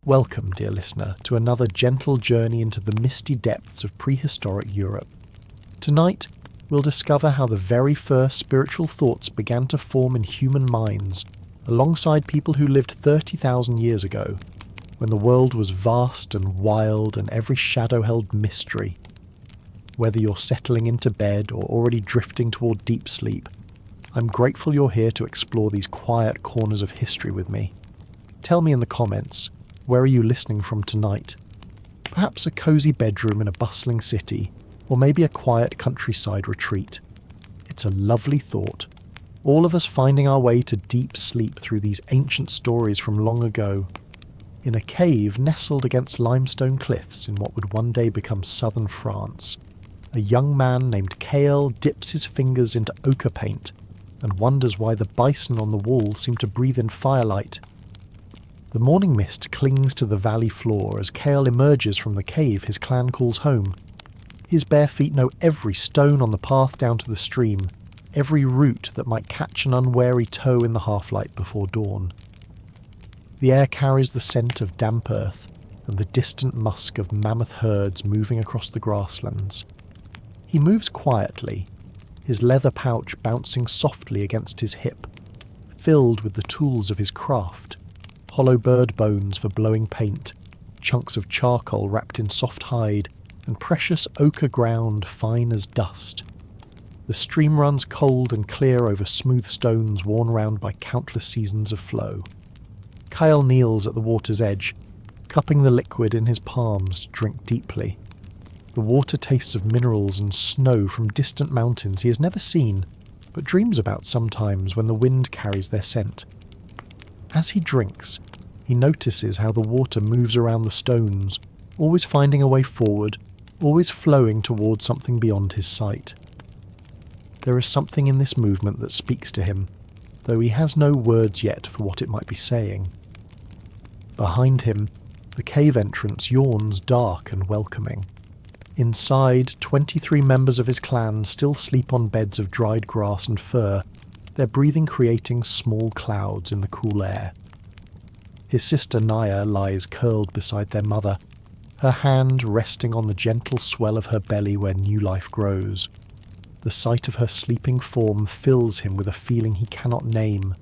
Welcome, dear listener, to another gentle journey into the misty depths of prehistoric Europe. Tonight, we'll discover how the very first spiritual thoughts began to form in human minds, alongside people who lived 30,000 years ago, when the world was vast and wild and every shadow held mystery. Whether you're settling into bed or already drifting toward deep sleep, I'm grateful you're here to explore these quiet corners of history with me. Tell me in the comments, where are you listening from tonight? Perhaps a cosy bedroom in a bustling city, or maybe a quiet countryside retreat. It's a lovely thought, all of us finding our way to deep sleep through these ancient stories from long ago. In a cave nestled against limestone cliffs in what would one day become southern France, a young man named Kale dips his fingers into ochre paint and wonders why the bison on the wall seem to breathe in firelight. The morning mist clings to the valley floor as Kale emerges from the cave his clan calls home. His bare feet know every stone on the path down to the stream, every root that might catch an unwary toe in the half-light before dawn. The air carries the scent of damp earth and the distant musk of mammoth herds moving across the grasslands. He moves quietly, his leather pouch bouncing softly against his hip, filled with the tools of his craft, hollow bird bones for blowing paint, chunks of charcoal wrapped in soft hide, and precious ochre ground fine as dust. The stream runs cold and clear over smooth stones worn round by countless seasons of flow. Kyle kneels at the water's edge, cupping the liquid in his palms to drink deeply. The water tastes of minerals and snow from distant mountains he has never seen, but dreams about sometimes when the wind carries their scent. As he drinks, he notices how the water moves around the stones, always finding a way forward, always flowing towards something beyond his sight. There is something in this movement that speaks to him, though he has no words yet for what it might be saying. Behind him, the cave entrance yawns dark and welcoming. Inside, 23 members of his clan still sleep on beds of dried grass and fur, their breathing creating small clouds in the cool air. His sister Naya lies curled beside their mother, her hand resting on the gentle swell of her belly where new life grows. The sight of her sleeping form fills him with a feeling he cannot name,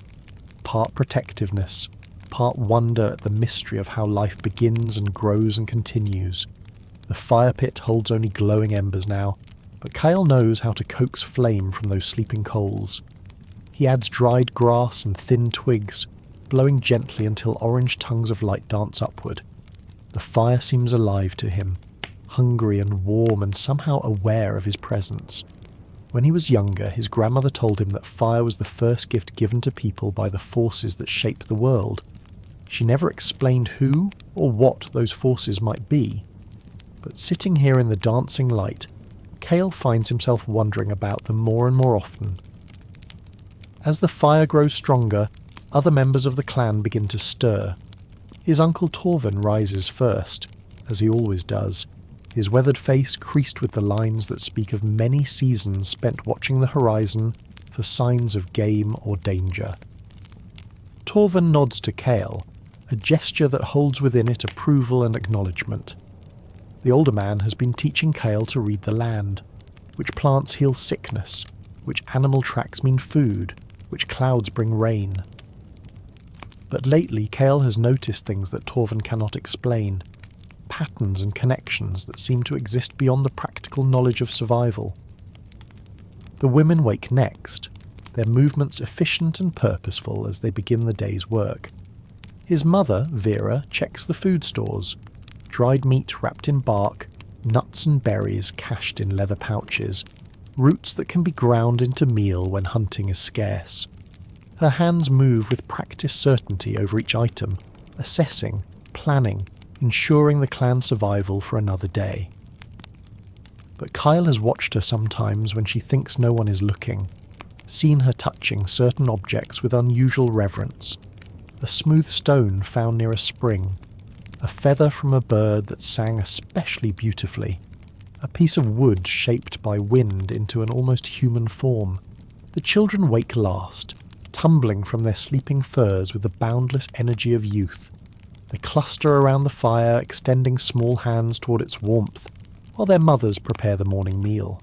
part protectiveness, part wonder at the mystery of how life begins and grows and continues. The fire pit holds only glowing embers now, but Kyle knows how to coax flame from those sleeping coals. He adds dried grass and thin twigs, blowing gently until orange tongues of light dance upward. The fire seems alive to him, hungry and warm and somehow aware of his presence. When he was younger, his grandmother told him that fire was the first gift given to people by the forces that shape the world. She never explained who or what those forces might be. But sitting here in the dancing light, Kale finds himself wondering about them more and more often. As the fire grows stronger, other members of the clan begin to stir. His uncle Torvin rises first, as he always does, his weathered face creased with the lines that speak of many seasons spent watching the horizon for signs of game or danger. Torvin nods to Kale, a gesture that holds within it approval and acknowledgement. The older man has been teaching Kale to read the land, which plants heal sickness, which animal tracks mean food, which clouds bring rain. But lately Kale has noticed things that Torvin cannot explain, patterns and connections that seem to exist beyond the practical knowledge of survival. The women wake next, their movements efficient and purposeful as they begin the day's work. His mother, Vera, checks the food stores, dried meat wrapped in bark, nuts and berries cached in leather pouches, roots that can be ground into meal when hunting is scarce. Her hands move with practiced certainty over each item, assessing, planning, ensuring the clan's survival for another day. But Kyle has watched her sometimes when she thinks no one is looking, seen her touching certain objects with unusual reverence. A smooth stone found near a spring, a feather from a bird that sang especially beautifully, a piece of wood shaped by wind into an almost human form. The children wake last, tumbling from their sleeping furs with the boundless energy of youth. They cluster around the fire, extending small hands toward its warmth, while their mothers prepare the morning meal.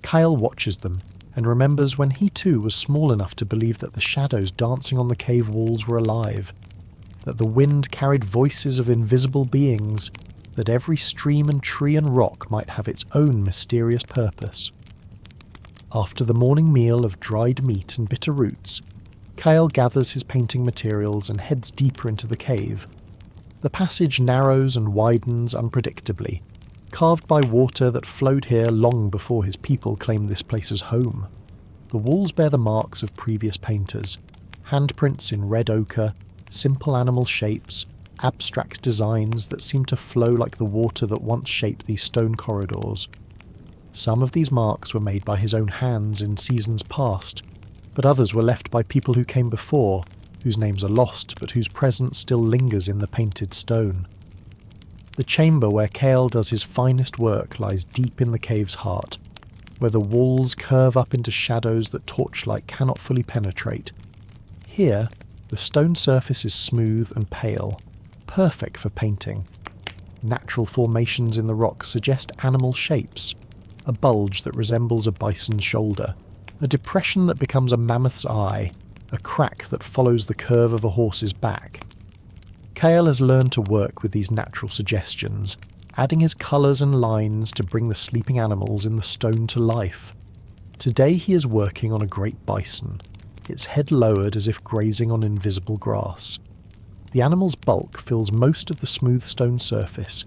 Kyle watches them, and remembers when he too was small enough to believe that the shadows dancing on the cave walls were alive, that the wind carried voices of invisible beings, that every stream and tree and rock might have its own mysterious purpose. After the morning meal of dried meat and bitter roots, Kyle gathers his painting materials and heads deeper into the cave. The passage narrows and widens unpredictably, carved by water that flowed here long before his people claimed this place as home. The walls bear the marks of previous painters, handprints in red ochre, simple animal shapes, abstract designs that seem to flow like the water that once shaped these stone corridors. Some of these marks were made by his own hands in seasons past, but others were left by people who came before, whose names are lost but whose presence still lingers in the painted stone. The chamber where Kale does his finest work lies deep in the cave's heart, where the walls curve up into shadows that torchlight cannot fully penetrate. Here, the stone surface is smooth and pale, perfect for painting. Natural formations in the rock suggest animal shapes, a bulge that resembles a bison's shoulder, a depression that becomes a mammoth's eye, a crack that follows the curve of a horse's back. Kale has learned to work with these natural suggestions, adding his colours and lines to bring the sleeping animals in the stone to life. Today he is working on a great bison, its head lowered as if grazing on invisible grass. The animal's bulk fills most of the smooth stone surface,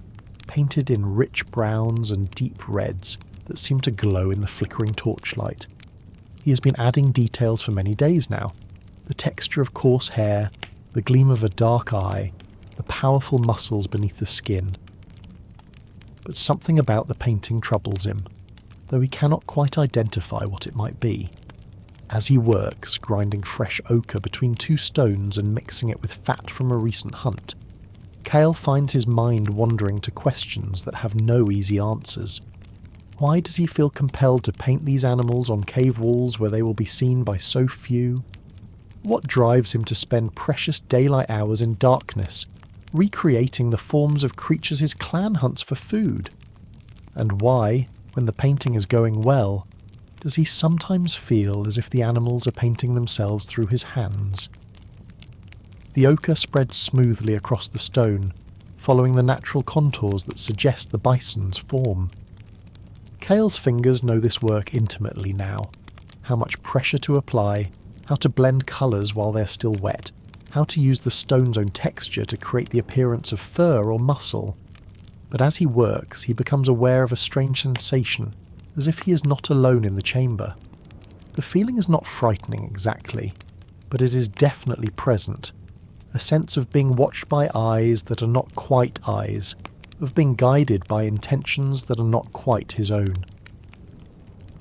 painted in rich browns and deep reds that seem to glow in the flickering torchlight. He has been adding details for many days now, the texture of coarse hair, the gleam of a dark eye, the powerful muscles beneath the skin. But something about the painting troubles him, though he cannot quite identify what it might be. As he works, grinding fresh ochre between two stones and mixing it with fat from a recent hunt, Kale finds his mind wandering to questions that have no easy answers. Why does he feel compelled to paint these animals on cave walls where they will be seen by so few? What drives him to spend precious daylight hours in darkness, recreating the forms of creatures his clan hunts for food? And why, when the painting is going well, does he sometimes feel as if the animals are painting themselves through his hands? The ochre spreads smoothly across the stone, following the natural contours that suggest the bison's form. Kale's fingers know this work intimately now, how much pressure to apply, how to blend colours while they're still wet, how to use the stone's own texture to create the appearance of fur or muscle. But as he works, he becomes aware of a strange sensation, as if he is not alone in the chamber. The feeling is not frightening exactly, but it is definitely present, a sense of being watched by eyes that are not quite eyes, of being guided by intentions that are not quite his own.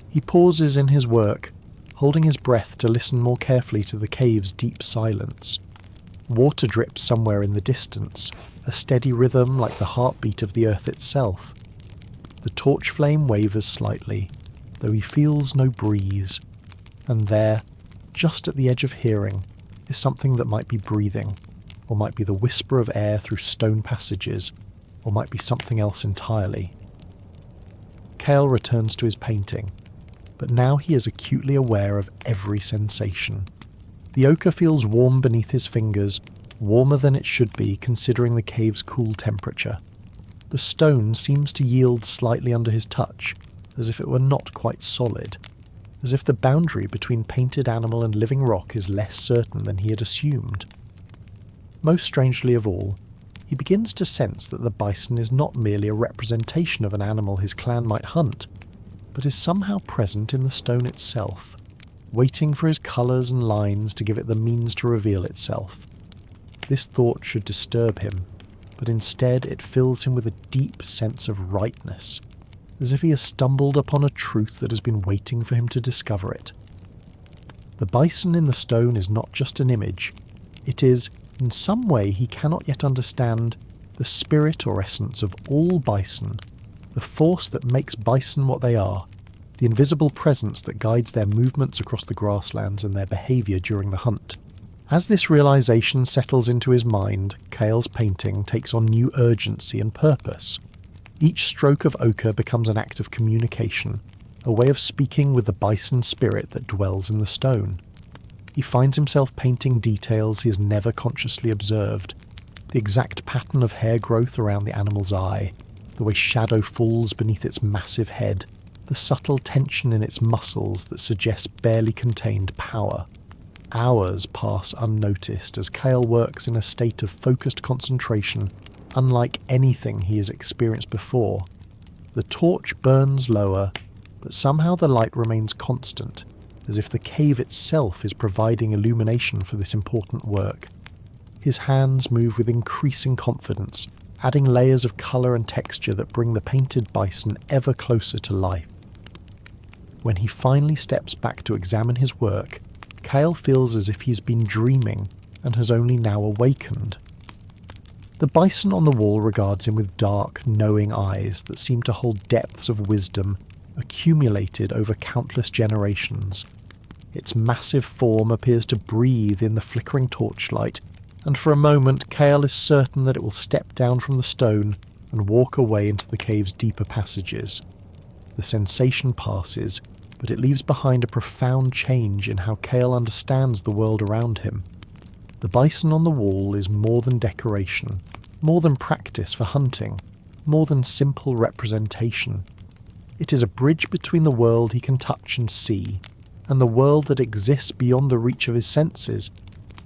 He pauses in his work, holding his breath to listen more carefully to the cave's deep silence. Water drips somewhere in the distance, a steady rhythm like the heartbeat of the earth itself. The torch flame wavers slightly, though he feels no breeze. And there, just at the edge of hearing, is something that might be breathing, or might be the whisper of air through stone passages, or might be something else entirely. Kale returns to his painting, but now he is acutely aware of every sensation. The ochre feels warm beneath his fingers, warmer than it should be considering the cave's cool temperature. The stone seems to yield slightly under his touch, as if it were not quite solid, as if the boundary between painted animal and living rock is less certain than he had assumed. Most strangely of all, he begins to sense that the bison is not merely a representation of an animal his clan might hunt, but is somehow present in the stone itself, waiting for his colours and lines to give it the means to reveal itself. This thought should disturb him, but instead it fills him with a deep sense of rightness, as if he has stumbled upon a truth that has been waiting for him to discover it. The bison in the stone is not just an image, it is, in some way he cannot yet understand, the spirit or essence of all bison, the force that makes bison what they are, the invisible presence that guides their movements across the grasslands and their behaviour during the hunt. As this realization settles into his mind, Cale's painting takes on new urgency and purpose. Each stroke of ochre becomes an act of communication, a way of speaking with the bison spirit that dwells in the stone. He finds himself painting details he has never consciously observed. The exact pattern of hair growth around the animal's eye, the way shadow falls beneath its massive head, the subtle tension in its muscles that suggests barely contained power. Hours pass unnoticed as Cale works in a state of focused concentration unlike anything he has experienced before. The torch burns lower, but somehow the light remains constant, as if the cave itself is providing illumination for this important work. His hands move with increasing confidence, adding layers of colour and texture that bring the painted bison ever closer to life. When he finally steps back to examine his work, Cale feels as if he's been dreaming and has only now awakened. The bison on the wall regards him with dark, knowing eyes that seem to hold depths of wisdom accumulated over countless generations. Its massive form appears to breathe in the flickering torchlight, and for a moment Cale is certain that it will step down from the stone and walk away into the cave's deeper passages. The sensation passes, but it leaves behind a profound change in how Cale understands the world around him. The bison on the wall is more than decoration, more than practice for hunting, more than simple representation. It is a bridge between the world he can touch and see, and the world that exists beyond the reach of his senses,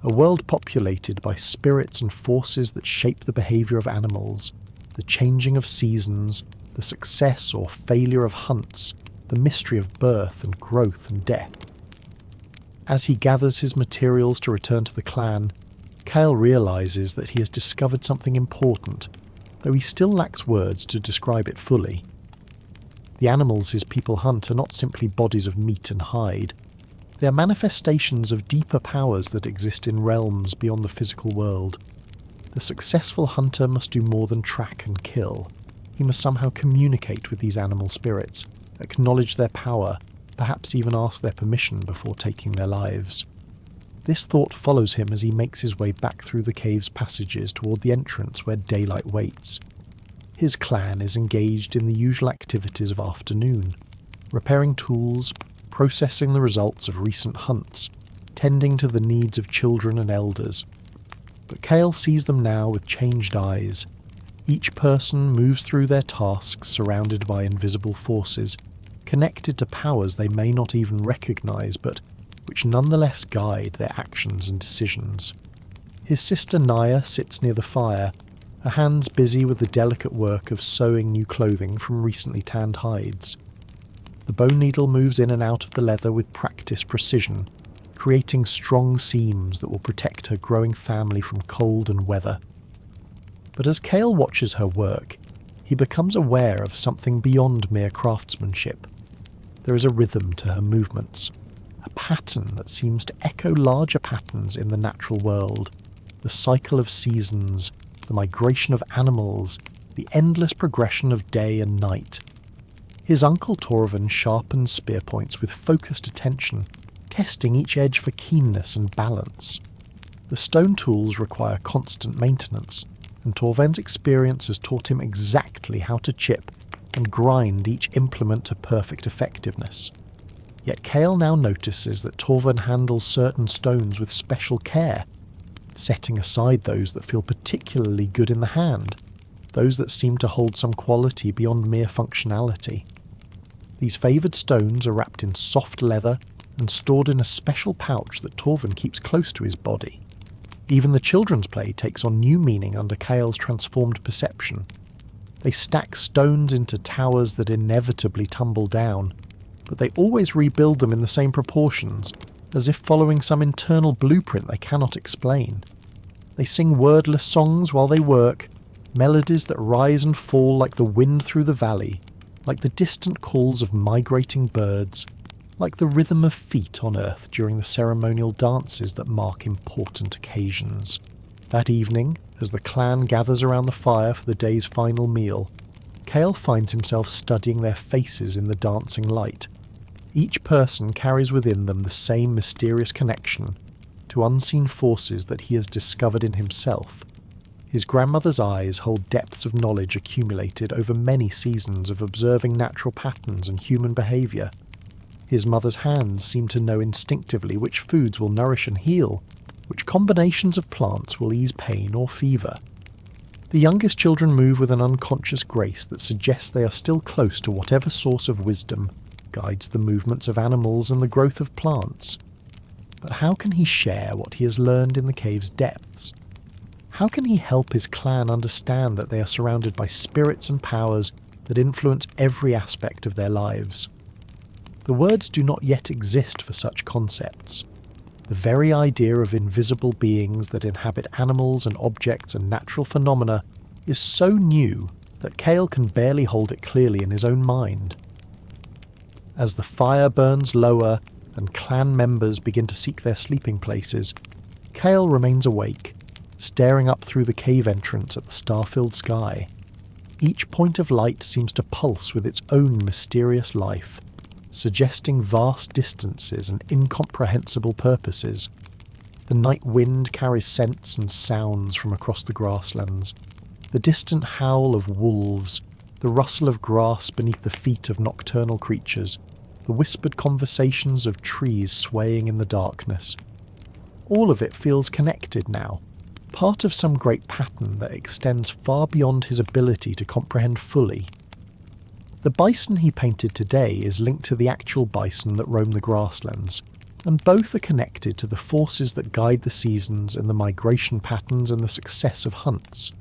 a world populated by spirits and forces that shape the behaviour of animals, the changing of seasons, the success or failure of hunts, the mystery of birth and growth and death. As he gathers his materials to return to the clan, Cale realises that he has discovered something important, though he still lacks words to describe it fully. The animals his people hunt are not simply bodies of meat and hide. They are manifestations of deeper powers that exist in realms beyond the physical world. The successful hunter must do more than track and kill. He must somehow communicate with these animal spirits, acknowledge their power, perhaps even ask their permission before taking their lives. This thought follows him as he makes his way back through the cave's passages toward the entrance where daylight waits. His clan is engaged in the usual activities of afternoon, repairing tools, processing the results of recent hunts, tending to the needs of children and elders. But Cale sees them now with changed eyes. Each person moves through their tasks surrounded by invisible forces, connected to powers they may not even recognise, but which nonetheless guide their actions and decisions. His sister Naya sits near the fire, her hands busy with the delicate work of sewing new clothing from recently tanned hides. The bone needle moves in and out of the leather with practiced precision, creating strong seams that will protect her growing family from cold and weather. But as Cale watches her work, he becomes aware of something beyond mere craftsmanship. There is a rhythm to her movements, a pattern that seems to echo larger patterns in the natural world, the cycle of seasons, the migration of animals, the endless progression of day and night. His uncle Torvin sharpens spear points with focused attention, testing each edge for keenness and balance. The stone tools require constant maintenance, and Torvin's experience has taught him exactly how to chip and grind each implement to perfect effectiveness. Yet Cale now notices that Torvin handles certain stones with special care, setting aside those that feel particularly good in the hand, those that seem to hold some quality beyond mere functionality. These favoured stones are wrapped in soft leather and stored in a special pouch that Torvin keeps close to his body. Even the children's play takes on new meaning under Cale's transformed perception. They stack stones into towers that inevitably tumble down, but they always rebuild them in the same proportions, as if following some internal blueprint they cannot explain. They sing wordless songs while they work, melodies that rise and fall like the wind through the valley, like the distant calls of migrating birds, like the rhythm of feet on earth during the ceremonial dances that mark important occasions. That evening, as the clan gathers around the fire for the day's final meal, Cale finds himself studying their faces in the dancing light. Each person carries within them the same mysterious connection, to unseen forces that he has discovered in himself. His grandmother's eyes hold depths of knowledge accumulated over many seasons of observing natural patterns and human behaviour. His mother's hands seem to know instinctively which foods will nourish and heal, which combinations of plants will ease pain or fever. The youngest children move with an unconscious grace that suggests they are still close to whatever source of wisdom guides the movements of animals and the growth of plants. But how can he share what he has learned in the cave's depths? How can he help his clan understand that they are surrounded by spirits and powers that influence every aspect of their lives? The words do not yet exist for such concepts. The very idea of invisible beings that inhabit animals and objects and natural phenomena is so new that Kale can barely hold it clearly in his own mind. As the fire burns lower and clan members begin to seek their sleeping places, Kale remains awake, staring up through the cave entrance at the star-filled sky. Each point of light seems to pulse with its own mysterious life, suggesting vast distances and incomprehensible purposes. The night wind carries scents and sounds from across the grasslands. The distant howl of wolves, the rustle of grass beneath the feet of nocturnal creatures, the whispered conversations of trees swaying in the darkness. All of it feels connected now, part of some great pattern that extends far beyond his ability to comprehend fully. The bison he painted today is linked to the actual bison that roam the grasslands, and both are connected to the forces that guide the seasons and the migration patterns and the success of hunts.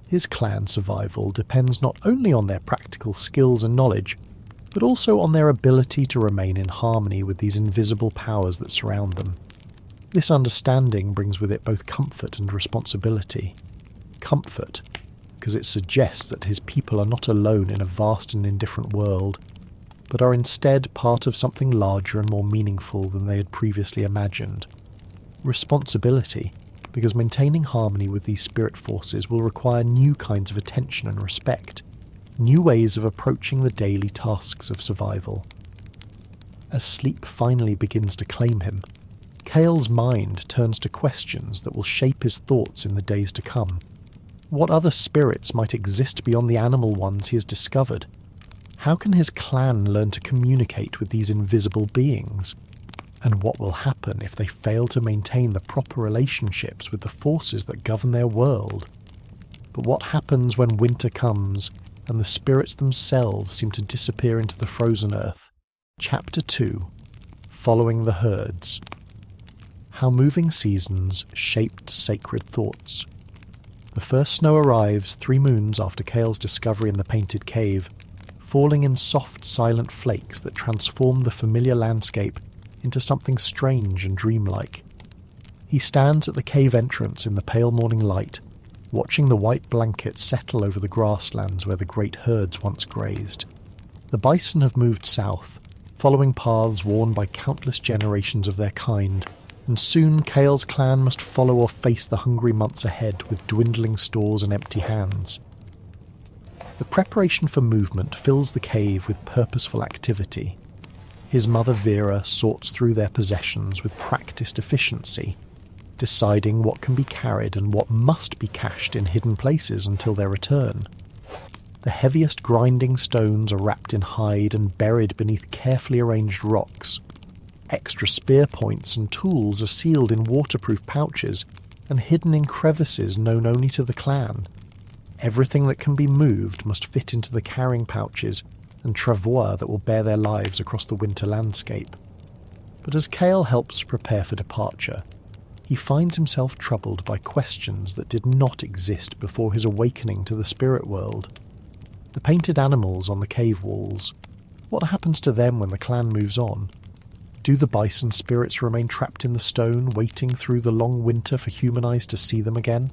His clan survival depends not only on their practical skills and knowledge, but also on their ability to remain in harmony with these invisible powers that surround them. This understanding brings with it both comfort and responsibility. Comfort, because it suggests that his people are not alone in a vast and indifferent world, but are instead part of something larger and more meaningful than they had previously imagined. Responsibility, because maintaining harmony with these spirit forces will require new kinds of attention and respect, new ways of approaching the daily tasks of survival. As sleep finally begins to claim him, Kale's mind turns to questions that will shape his thoughts in the days to come. What other spirits might exist beyond the animal ones he has discovered? How can his clan learn to communicate with these invisible beings? And what will happen if they fail to maintain the proper relationships with the forces that govern their world? But what happens when winter comes and the spirits themselves seem to disappear into the frozen earth? Chapter 2. Following the Herds. How moving seasons shaped sacred thoughts. The first snow arrives 3 moons after Kale's discovery in the painted cave, falling in soft, silent flakes that transform the familiar landscape into something strange and dreamlike. He stands at the cave entrance in the pale morning light, watching the white blankets settle over the grasslands where the great herds once grazed. The bison have moved south, following paths worn by countless generations of their kind, and soon Kale's clan must follow or face the hungry months ahead with dwindling stores and empty hands. The preparation for movement fills the cave with purposeful activity. His mother Vera sorts through their possessions with practiced efficiency, deciding what can be carried and what must be cached in hidden places until their return. The heaviest grinding stones are wrapped in hide and buried beneath carefully arranged rocks. Extra spear points and tools are sealed in waterproof pouches and hidden in crevices known only to the clan. Everything that can be moved must fit into the carrying pouches and travois that will bear their lives across the winter landscape. But as Kale helps prepare for departure, he finds himself troubled by questions that did not exist before his awakening to the spirit world. The painted animals on the cave walls. What happens to them when the clan moves on? Do the bison spirits remain trapped in the stone, waiting through the long winter for human eyes to see them again?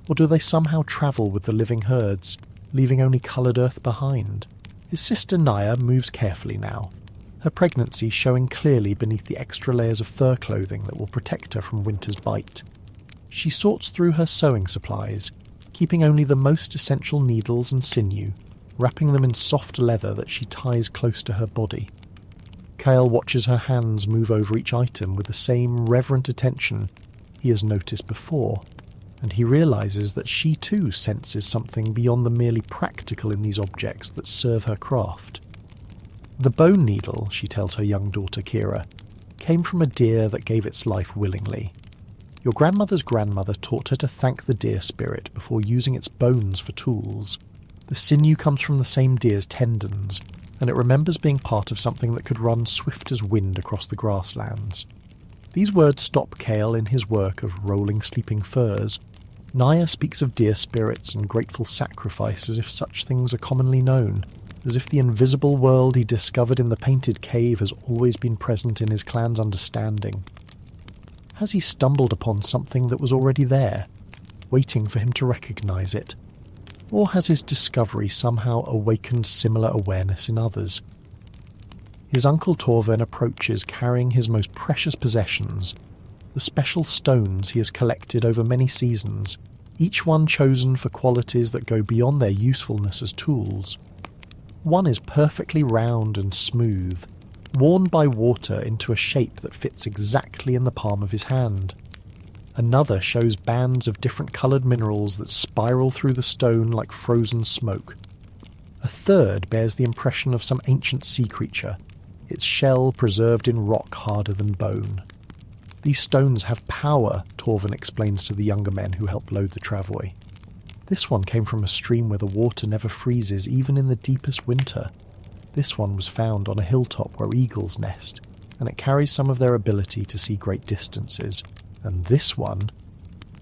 Or do they somehow travel with the living herds, leaving only coloured earth behind? His sister Naya moves carefully now, her pregnancy showing clearly beneath the extra layers of fur clothing that will protect her from winter's bite. She sorts through her sewing supplies, keeping only the most essential needles and sinew, wrapping them in soft leather that she ties close to her body. Kyle watches her hands move over each item with the same reverent attention he has noticed before, and he realises that she too senses something beyond the merely practical in these objects that serve her craft. The bone needle, she tells her young daughter Kira, came from a deer that gave its life willingly. Your grandmother's grandmother taught her to thank the deer spirit before using its bones for tools. The sinew comes from the same deer's tendons, and it remembers being part of something that could run swift as wind across the grasslands. These words stop Kale in his work of rolling sleeping firs. Naya speaks of deer spirits and grateful sacrifice as if such things are commonly known, as if the invisible world he discovered in the painted cave has always been present in his clan's understanding. Has he stumbled upon something that was already there, waiting for him to recognise it? Or has his discovery somehow awakened similar awareness in others? His uncle Torven approaches carrying his most precious possessions, the special stones he has collected over many seasons, each one chosen for qualities that go beyond their usefulness as tools. One is perfectly round and smooth, worn by water into a shape that fits exactly in the palm of his hand. Another shows bands of different coloured minerals that spiral through the stone like frozen smoke. A third bears the impression of some ancient sea creature, its shell preserved in rock harder than bone. These stones have power, Torven explains to the younger men who help load the travois. This one came from a stream where the water never freezes even in the deepest winter. This one was found on a hilltop where eagles nest, and it carries some of their ability to see great distances. And this one,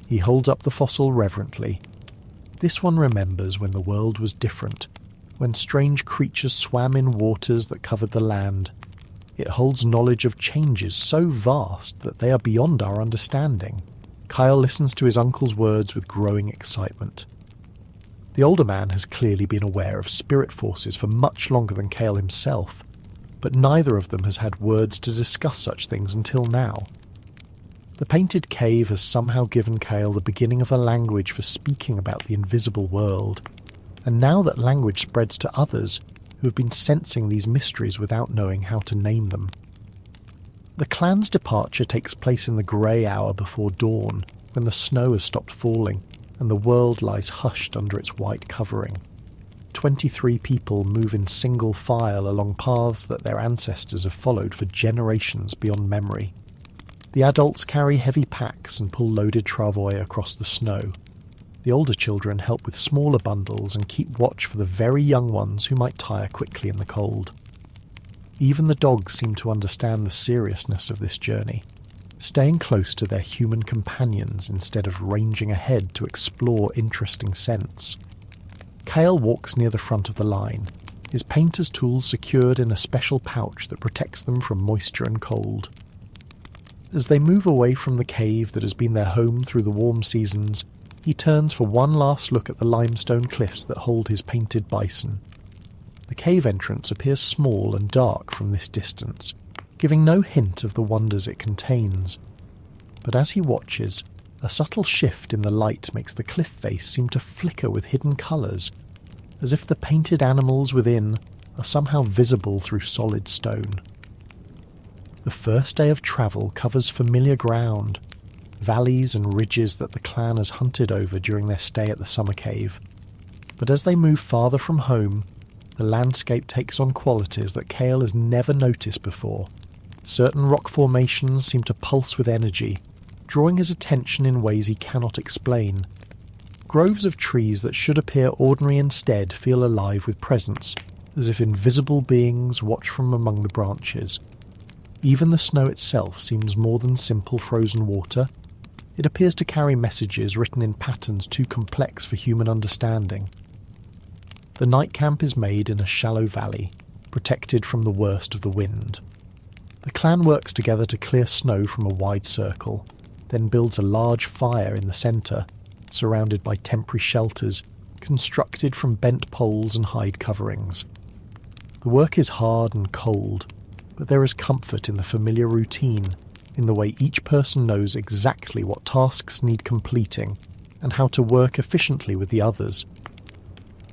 he holds up the fossil reverently. This one remembers when the world was different, when strange creatures swam in waters that covered the land. It holds knowledge of changes so vast that they are beyond our understanding. Kyle listens to his uncle's words with growing excitement. The older man has clearly been aware of spirit forces for much longer than Kale himself, but neither of them has had words to discuss such things until now. The painted cave has somehow given Kale the beginning of a language for speaking about the invisible world, and now that language spreads to others who have been sensing these mysteries without knowing how to name them. The clan's departure takes place in the grey hour before dawn, when the snow has stopped falling and the world lies hushed under its white covering. 23 people move in single file along paths that their ancestors have followed for generations beyond memory. The adults carry heavy packs and pull loaded travois across the snow. The older children help with smaller bundles and keep watch for the very young ones who might tire quickly in the cold. Even the dogs seem to understand the seriousness of this journey, staying close to their human companions instead of ranging ahead to explore interesting scents. Kale walks near the front of the line, his painter's tools secured in a special pouch that protects them from moisture and cold. As they move away from the cave that has been their home through the warm seasons, he turns for one last look at the limestone cliffs that hold his painted bison. The cave entrance appears small and dark from this distance, giving no hint of the wonders it contains. But as he watches, a subtle shift in the light makes the cliff face seem to flicker with hidden colours, as if the painted animals within are somehow visible through solid stone. The first day of travel covers familiar ground, valleys and ridges that the clan has hunted over during their stay at the summer cave. But as they move farther from home, the landscape takes on qualities that Kale has never noticed before. Certain rock formations seem to pulse with energy, drawing his attention in ways he cannot explain. Groves of trees that should appear ordinary instead feel alive with presence, as if invisible beings watch from among the branches. Even the snow itself seems more than simple frozen water. It appears to carry messages written in patterns too complex for human understanding. The night camp is made in a shallow valley, protected from the worst of the wind. The clan works together to clear snow from a wide circle, then builds a large fire in the centre, surrounded by temporary shelters constructed from bent poles and hide coverings. The work is hard and cold, but there is comfort in the familiar routine, in the way each person knows exactly what tasks need completing and how to work efficiently with the others.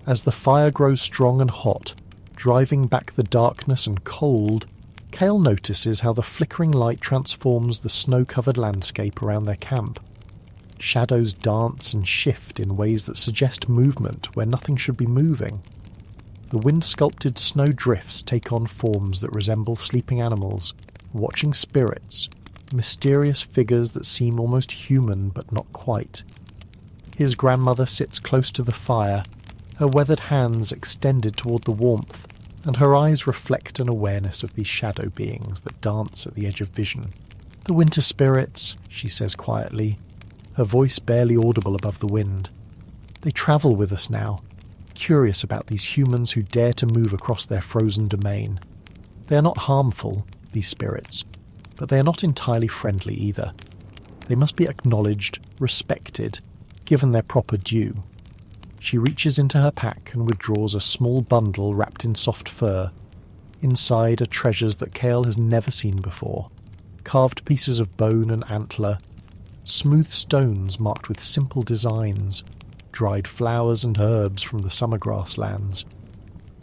As the fire grows strong and hot, driving back the darkness and cold, Kale notices how the flickering light transforms the snow-covered landscape around their camp. Shadows dance and shift in ways that suggest movement where nothing should be moving. The wind-sculpted snow drifts take on forms that resemble sleeping animals, watching spirits, mysterious figures that seem almost human but not quite. His grandmother sits close to the fire, her weathered hands extended toward the warmth, and her eyes reflect an awareness of these shadow beings that dance at the edge of vision. "The winter spirits," she says quietly, her voice barely audible above the wind. "They travel with us now, curious about these humans who dare to move across their frozen domain. They are not harmful, these spirits, but they are not entirely friendly either. They must be acknowledged, respected, given their proper due." She reaches into her pack and withdraws a small bundle wrapped in soft fur. Inside are treasures that Kale has never seen before. Carved pieces of bone and antler, smooth stones marked with simple designs, dried flowers and herbs from the summer grasslands.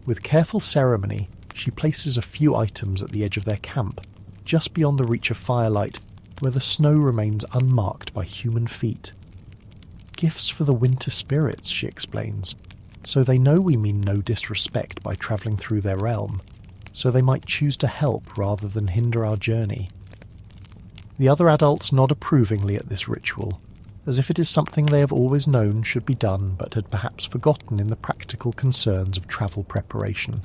With careful ceremony, she places a few items at the edge of their camp, just beyond the reach of firelight, where the snow remains unmarked by human feet. "Gifts for the winter spirits," she explains, "so they know we mean no disrespect by travelling through their realm, so they might choose to help rather than hinder our journey." The other adults nod approvingly at this ritual, as if it is something they have always known should be done but had perhaps forgotten in the practical concerns of travel preparation.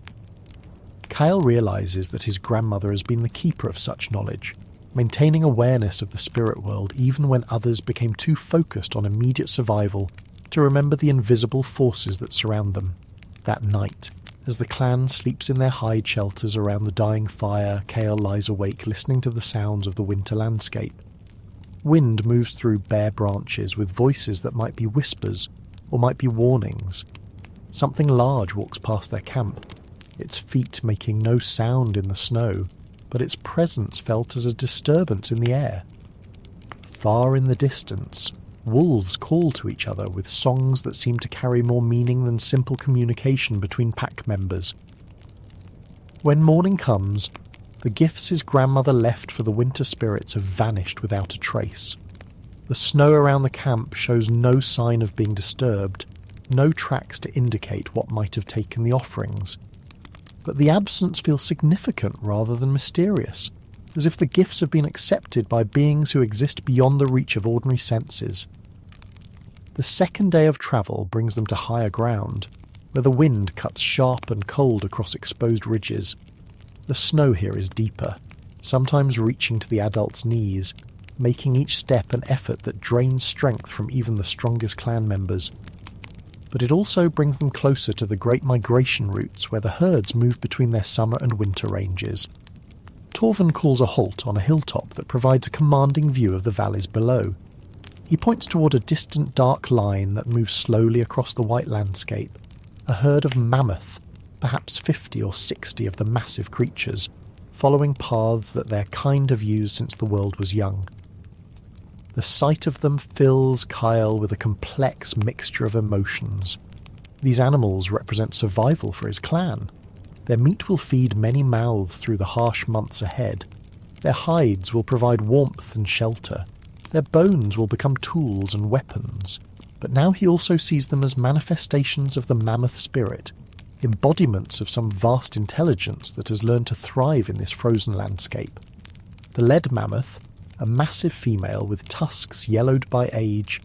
Kyle realises that his grandmother has been the keeper of such knowledge, maintaining awareness of the spirit world even when others became too focused on immediate survival to remember the invisible forces that surround them. That night, as the clan sleeps in their hide shelters around the dying fire, Kale lies awake listening to the sounds of the winter landscape. Wind moves through bare branches with voices that might be whispers or might be warnings. Something large walks past their camp, its feet making no sound in the snow, but its presence felt as a disturbance in the air. Far in the distance, wolves call to each other with songs that seem to carry more meaning than simple communication between pack members. When morning comes, the gifts his grandmother left for the winter spirits have vanished without a trace. The snow around the camp shows no sign of being disturbed, no tracks to indicate what might have taken the offerings. But the absence feels significant rather than mysterious, as if the gifts have been accepted by beings who exist beyond the reach of ordinary senses. The second day of travel brings them to higher ground, where the wind cuts sharp and cold across exposed ridges. The snow here is deeper, sometimes reaching to the adults' knees, making each step an effort that drains strength from even the strongest clan members. But it also brings them closer to the great migration routes where the herds move between their summer and winter ranges. Torvin calls a halt on a hilltop that provides a commanding view of the valleys below. He points toward a distant dark line that moves slowly across the white landscape, a herd of mammoth, perhaps 50 or 60 of the massive creatures, following paths that their kind have used since the world was young. The sight of them fills Kyle with a complex mixture of emotions. These animals represent survival for his clan. Their meat will feed many mouths through the harsh months ahead. Their hides will provide warmth and shelter. Their bones will become tools and weapons. But now he also sees them as manifestations of the mammoth spirit, embodiments of some vast intelligence that has learned to thrive in this frozen landscape. The lead mammoth, a massive female with tusks yellowed by age,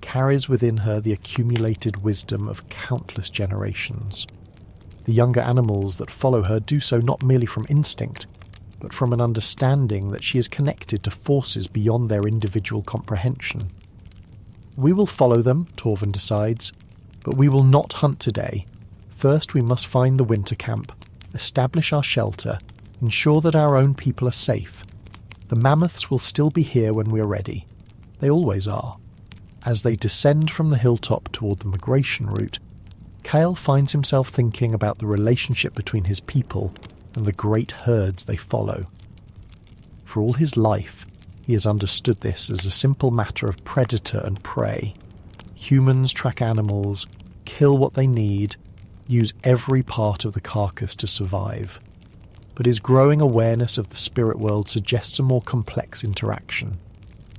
carries within her the accumulated wisdom of countless generations. The younger animals that follow her do so not merely from instinct, but from an understanding that she is connected to forces beyond their individual comprehension. We will follow them, Torvin decides, but we will not hunt today. First we must find the winter camp, establish our shelter, ensure that our own people are safe. The mammoths will still be here when we are ready. They always are. As they descend from the hilltop toward the migration route, Kale finds himself thinking about the relationship between his people and the great herds they follow. For all his life, he has understood this as a simple matter of predator and prey. Humans track animals, kill what they need, use every part of the carcass to survive. but his growing awareness of the spirit world suggests a more complex interaction.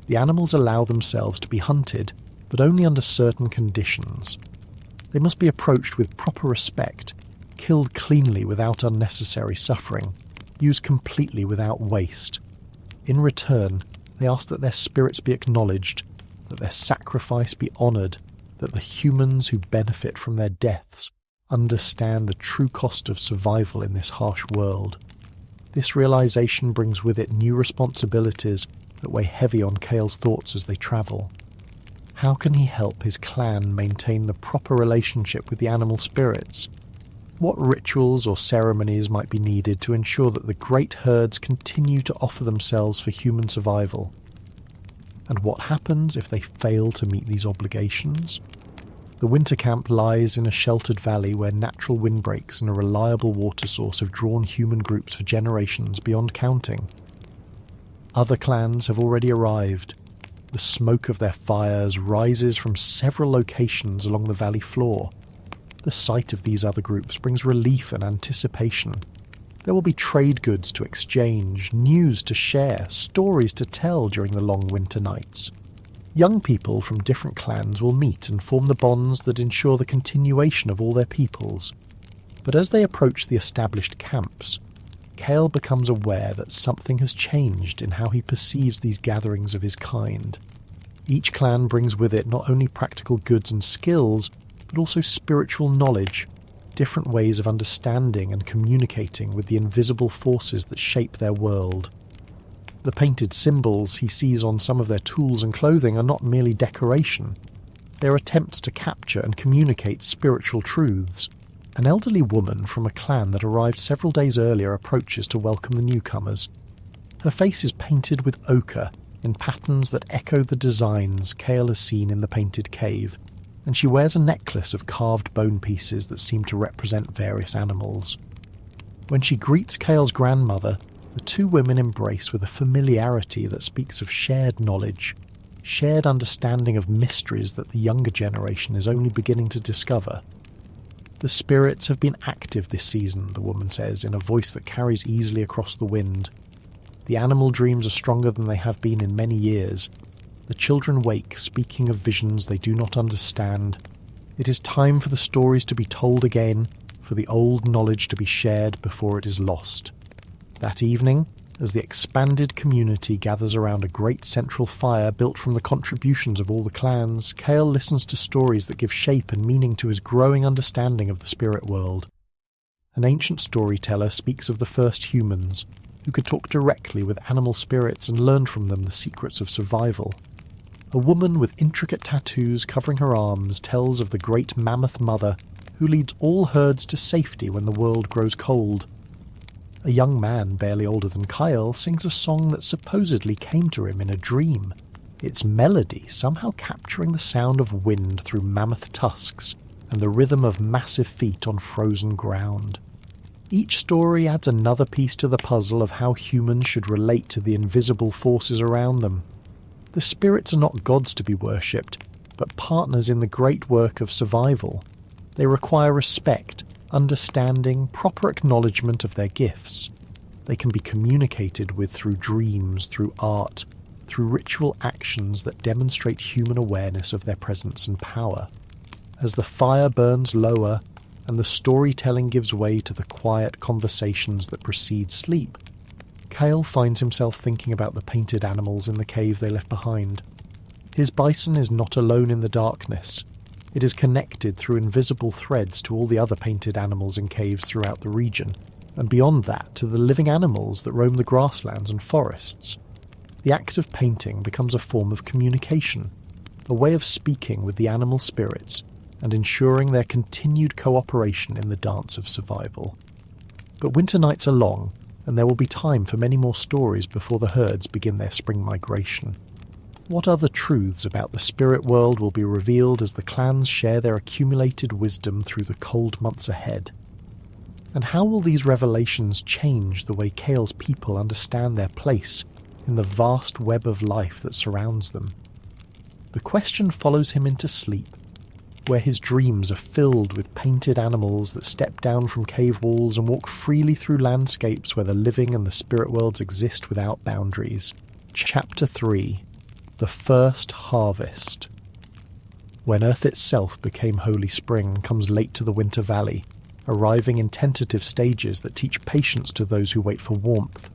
The animals allow themselves to be hunted, but only under certain conditions. They must be approached with proper respect, killed cleanly without unnecessary suffering, used completely without waste. In return, they ask that their spirits be acknowledged, that their sacrifice be honoured, that the humans who benefit from their deaths understand the true cost of survival in this harsh world. This realization brings with it new responsibilities that weigh heavy on Cale's thoughts as they travel. How can he help his clan maintain the proper relationship with the animal spirits? What rituals or ceremonies might be needed to ensure that the great herds continue to offer themselves for human survival? And what happens if they fail to meet these obligations? The winter camp lies in a sheltered valley where natural windbreaks and a reliable water source have drawn human groups for generations beyond counting. Other clans have already arrived. The smoke of their fires rises from several locations along the valley floor. The sight of these other groups brings relief and anticipation. There will be trade goods to exchange, news to share, stories to tell during the long winter nights. Young people from different clans will meet and form the bonds that ensure the continuation of all their peoples. But as they approach the established camps, Cale becomes aware that something has changed in how he perceives these gatherings of his kind. Each clan brings with it not only practical goods and skills, but also spiritual knowledge, different ways of understanding and communicating with the invisible forces that shape their world. The painted symbols he sees on some of their tools and clothing are not merely decoration. They are attempts to capture and communicate spiritual truths. An elderly woman from a clan that arrived several days earlier approaches to welcome the newcomers. Her face is painted with ochre in patterns that echo the designs Cale has seen in the painted cave, and she wears a necklace of carved bone pieces that seem to represent various animals. When she greets Cale's grandmother, the two women embrace with a familiarity that speaks of shared knowledge, shared understanding of mysteries that the younger generation is only beginning to discover. The spirits have been active this season, the woman says, in a voice that carries easily across the wind. The animal dreams are stronger than they have been in many years. The children wake, speaking of visions they do not understand. It is time for the stories to be told again, for the old knowledge to be shared before it is lost. That evening, as the expanded community gathers around a great central fire built from the contributions of all the clans, Cale listens to stories that give shape and meaning to his growing understanding of the spirit world. An ancient storyteller speaks of the first humans, who could talk directly with animal spirits and learn from them the secrets of survival. A woman with intricate tattoos covering her arms tells of the great mammoth mother who leads all herds to safety when the world grows cold. A young man barely older than Cale sings a song that supposedly came to him in a dream, its melody somehow capturing the sound of wind through mammoth tusks and the rhythm of massive feet on frozen ground. Each story adds another piece to the puzzle of how humans should relate to the invisible forces around them. The spirits are not gods to be worshipped, but partners in the great work of survival. They require respect, understanding, proper acknowledgement of their gifts. They can be communicated with through dreams, through art, through ritual actions that demonstrate human awareness of their presence and power. As the fire burns lower and the storytelling gives way to the quiet conversations that precede sleep, Cale finds himself thinking about the painted animals in the cave they left behind. His bison is not alone in the darkness. It is connected through invisible threads to all the other painted animals in caves throughout the region, and beyond that to the living animals that roam the grasslands and forests. The act of painting becomes a form of communication, a way of speaking with the animal spirits and ensuring their continued cooperation in the dance of survival. But winter nights are long, and there will be time for many more stories before the herds begin their spring migration. What other truths about the spirit world will be revealed as the clans share their accumulated wisdom through the cold months ahead? And how will these revelations change the way Cale's people understand their place in the vast web of life that surrounds them? The question follows him into sleep. where his dreams are filled with painted animals that step down from cave walls and walk freely through landscapes where the living and the spirit worlds exist without boundaries. Chapter 3. The First Harvest. When Earth itself became Holy Spring comes late to the Winter Valley, arriving in tentative stages that teach patience to those who wait for warmth.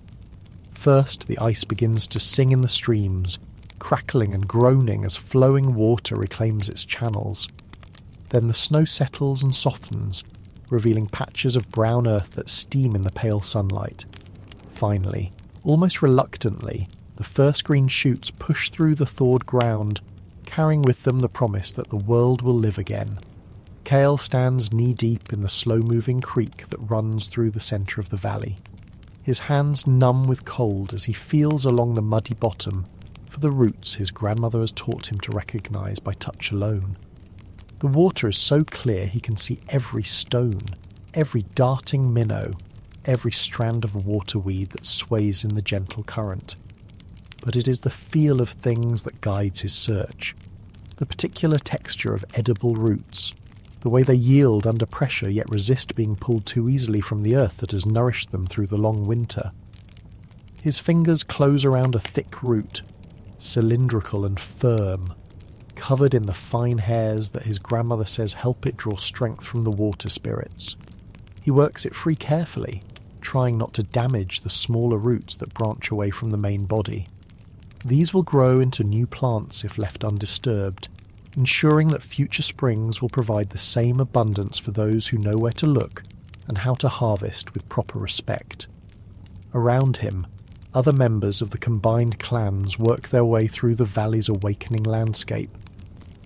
First, the ice begins to sing in the streams, crackling and groaning as flowing water reclaims its channels. Then the snow settles and softens, revealing patches of brown earth that steam in the pale sunlight. Finally, almost reluctantly, the first green shoots push through the thawed ground, carrying with them the promise that the world will live again. Kale stands knee-deep in the slow-moving creek that runs through the centre of the valley. His hands numb with cold as he feels along the muddy bottom for the roots his grandmother has taught him to recognise by touch alone. The water is so clear he can see every stone, every darting minnow, every strand of waterweed that sways in the gentle current. But it is the feel of things that guides his search, the particular texture of edible roots, the way they yield under pressure yet resist being pulled too easily from the earth that has nourished them through the long winter. His fingers close around a thick root, cylindrical and firm, covered in the fine hairs that his grandmother says help it draw strength from the water spirits. He works it free carefully, trying not to damage the smaller roots that branch away from the main body. These will grow into new plants if left undisturbed, ensuring that future springs will provide the same abundance for those who know where to look and how to harvest with proper respect. Around him, other members of the combined clans work their way through the valley's awakening landscape,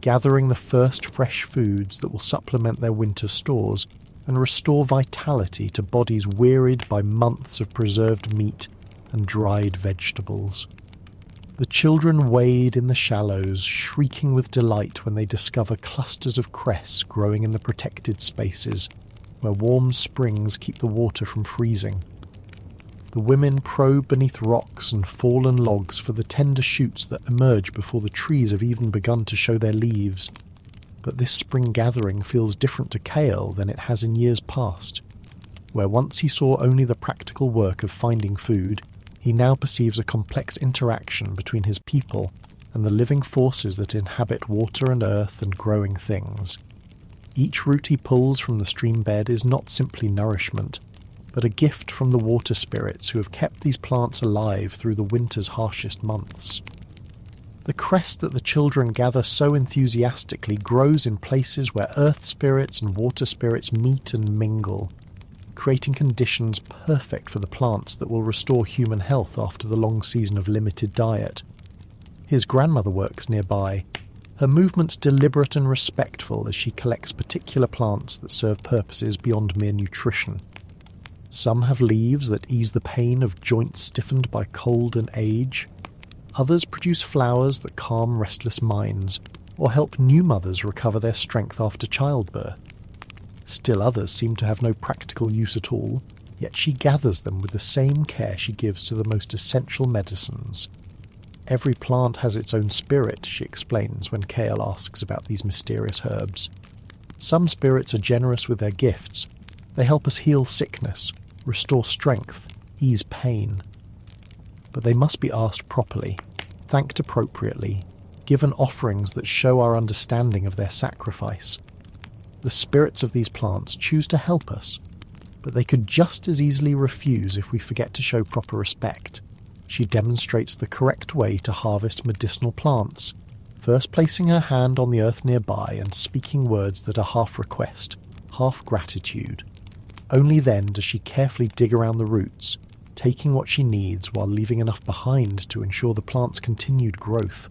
gathering the first fresh foods that will supplement their winter stores and restore vitality to bodies wearied by months of preserved meat and dried vegetables. The children wade in the shallows, shrieking with delight when they discover clusters of cress growing in the protected spaces, where warm springs keep the water from freezing. The women probe beneath rocks and fallen logs for the tender shoots that emerge before the trees have even begun to show their leaves. But this spring gathering feels different to Kale than it has in years past. Where once he saw only the practical work of finding food, he now perceives a complex interaction between his people and the living forces that inhabit water and earth and growing things. Each root he pulls from the stream bed is not simply nourishment, but a gift from the water spirits who have kept these plants alive through the winter's harshest months. The cress that the children gather so enthusiastically grows in places where earth spirits and water spirits meet and mingle, creating conditions perfect for the plants that will restore human health after the long season of limited diet. His grandmother works nearby, her movements deliberate and respectful as she collects particular plants that serve purposes beyond mere nutrition. Some have leaves that ease the pain of joints stiffened by cold and age. Others produce flowers that calm restless minds, or help new mothers recover their strength after childbirth. Still others seem to have no practical use at all, yet she gathers them with the same care she gives to the most essential medicines. Every plant has its own spirit, she explains when Kale asks about these mysterious herbs. Some spirits are generous with their gifts. They help us heal sickness, restore strength, ease pain. But they must be asked properly, thanked appropriately, given offerings that show our understanding of their sacrifice. The spirits of these plants choose to help us, but they could just as easily refuse if we forget to show proper respect. She demonstrates the correct way to harvest medicinal plants, first placing her hand on the earth nearby and speaking words that are half request, half gratitude. Only then does she carefully dig around the roots, taking what she needs while leaving enough behind to ensure the plant's continued growth.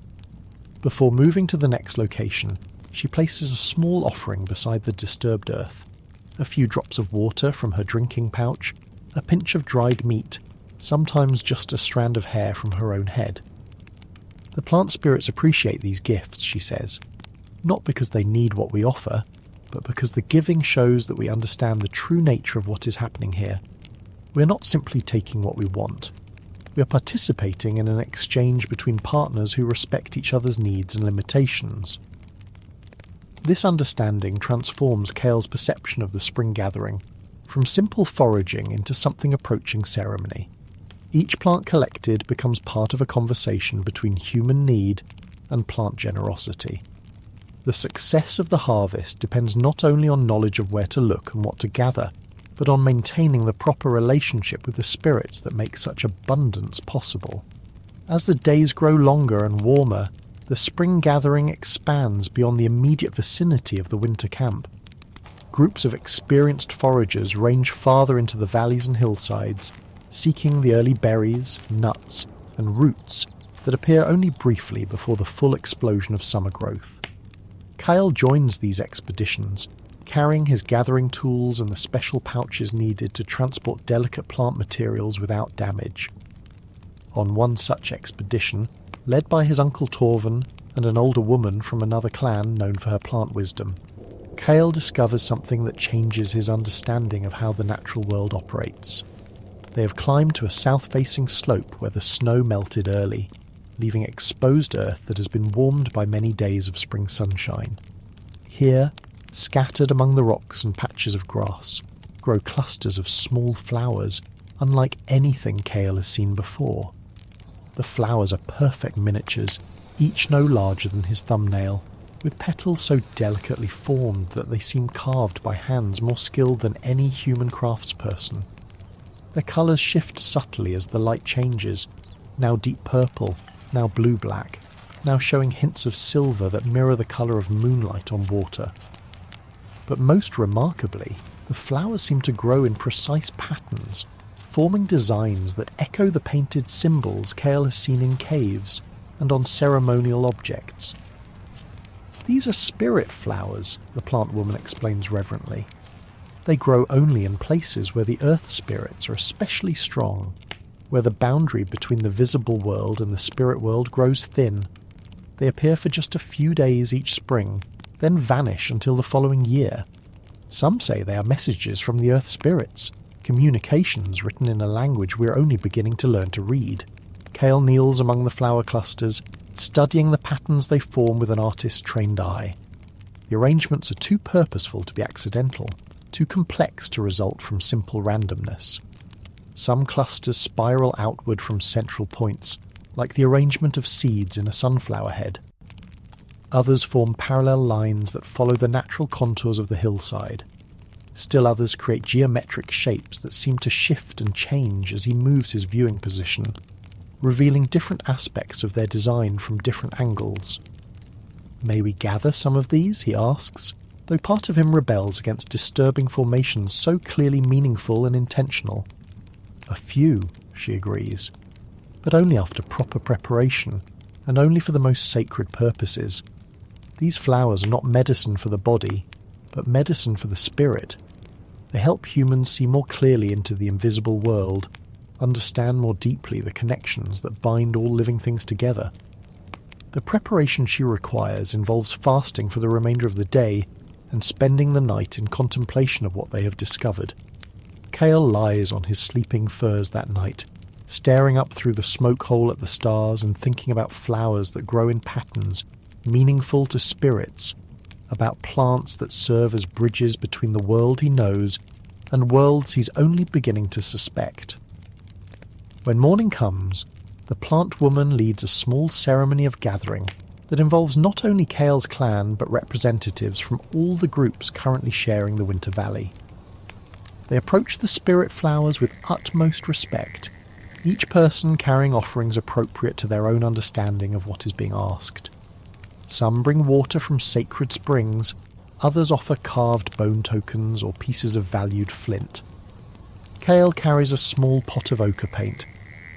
Before moving to the next location, she places a small offering beside the disturbed earth, a few drops of water from her drinking pouch, a pinch of dried meat, sometimes just a strand of hair from her own head. The plant spirits appreciate these gifts, she says, not because they need what we offer, but because the giving shows that we understand the true nature of what is happening here. We are not simply taking what we want. We are participating in an exchange between partners who respect each other's needs and limitations. This understanding transforms Cale's perception of the spring gathering from simple foraging into something approaching ceremony. Each plant collected becomes part of a conversation between human need and plant generosity. The success of the harvest depends not only on knowledge of where to look and what to gather, but on maintaining the proper relationship with the spirits that make such abundance possible. As the days grow longer and warmer, the spring gathering expands beyond the immediate vicinity of the winter camp. Groups of experienced foragers range farther into the valleys and hillsides, seeking the early berries, nuts, and roots that appear only briefly before the full explosion of summer growth. Cale joins these expeditions, carrying his gathering tools and the special pouches needed to transport delicate plant materials without damage. On one such expedition, led by his uncle Torvin and an older woman from another clan known for her plant wisdom, Cale discovers something that changes his understanding of how the natural world operates. They have climbed to a south-facing slope where the snow melted early, leaving exposed earth that has been warmed by many days of spring sunshine. Here, scattered among the rocks and patches of grass, grow clusters of small flowers unlike anything Cale has seen before. The flowers are perfect miniatures, each no larger than his thumbnail, with petals so delicately formed that they seem carved by hands more skilled than any human craftsperson. Their colours shift subtly as the light changes, now deep purple, now blue-black, now showing hints of silver that mirror the colour of moonlight on water. But most remarkably, the flowers seem to grow in precise patterns, forming designs that echo the painted symbols Cale has seen in caves and on ceremonial objects. These are spirit flowers, the plant woman explains reverently. They grow only in places where the earth spirits are especially strong, where the boundary between the visible world and the spirit world grows thin. They appear for just a few days each spring, then vanish until the following year. Some say they are messages from the earth spirits, communications written in a language we are only beginning to learn to read. Cale kneels among the flower clusters, studying the patterns they form with an artist's trained eye. The arrangements are too purposeful to be accidental, too complex to result from simple randomness. Some clusters spiral outward from central points, like the arrangement of seeds in a sunflower head. Others form parallel lines that follow the natural contours of the hillside. Still others create geometric shapes that seem to shift and change as he moves his viewing position, revealing different aspects of their design from different angles. "May we gather some of these?" he asks, though part of him rebels against disturbing formations so clearly meaningful and intentional. "A few," she agrees, "but only after proper preparation, and only for the most sacred purposes. These flowers are not medicine for the body, but medicine for the spirit. They help humans see more clearly into the invisible world, understand more deeply the connections that bind all living things together." The preparation she requires involves fasting for the remainder of the day and spending the night in contemplation of what they have discovered. Cale lies on his sleeping furs that night, staring up through the smoke hole at the stars and thinking about flowers that grow in patterns meaningful to spirits, about plants that serve as bridges between the world he knows and worlds he's only beginning to suspect. When morning comes, the plant woman leads a small ceremony of gathering that involves not only Cale's clan but representatives from all the groups currently sharing the Winter Valley. They approach the spirit flowers with utmost respect, each person carrying offerings appropriate to their own understanding of what is being asked. Some bring water from sacred springs, others offer carved bone tokens or pieces of valued flint. Cale carries a small pot of ochre paint,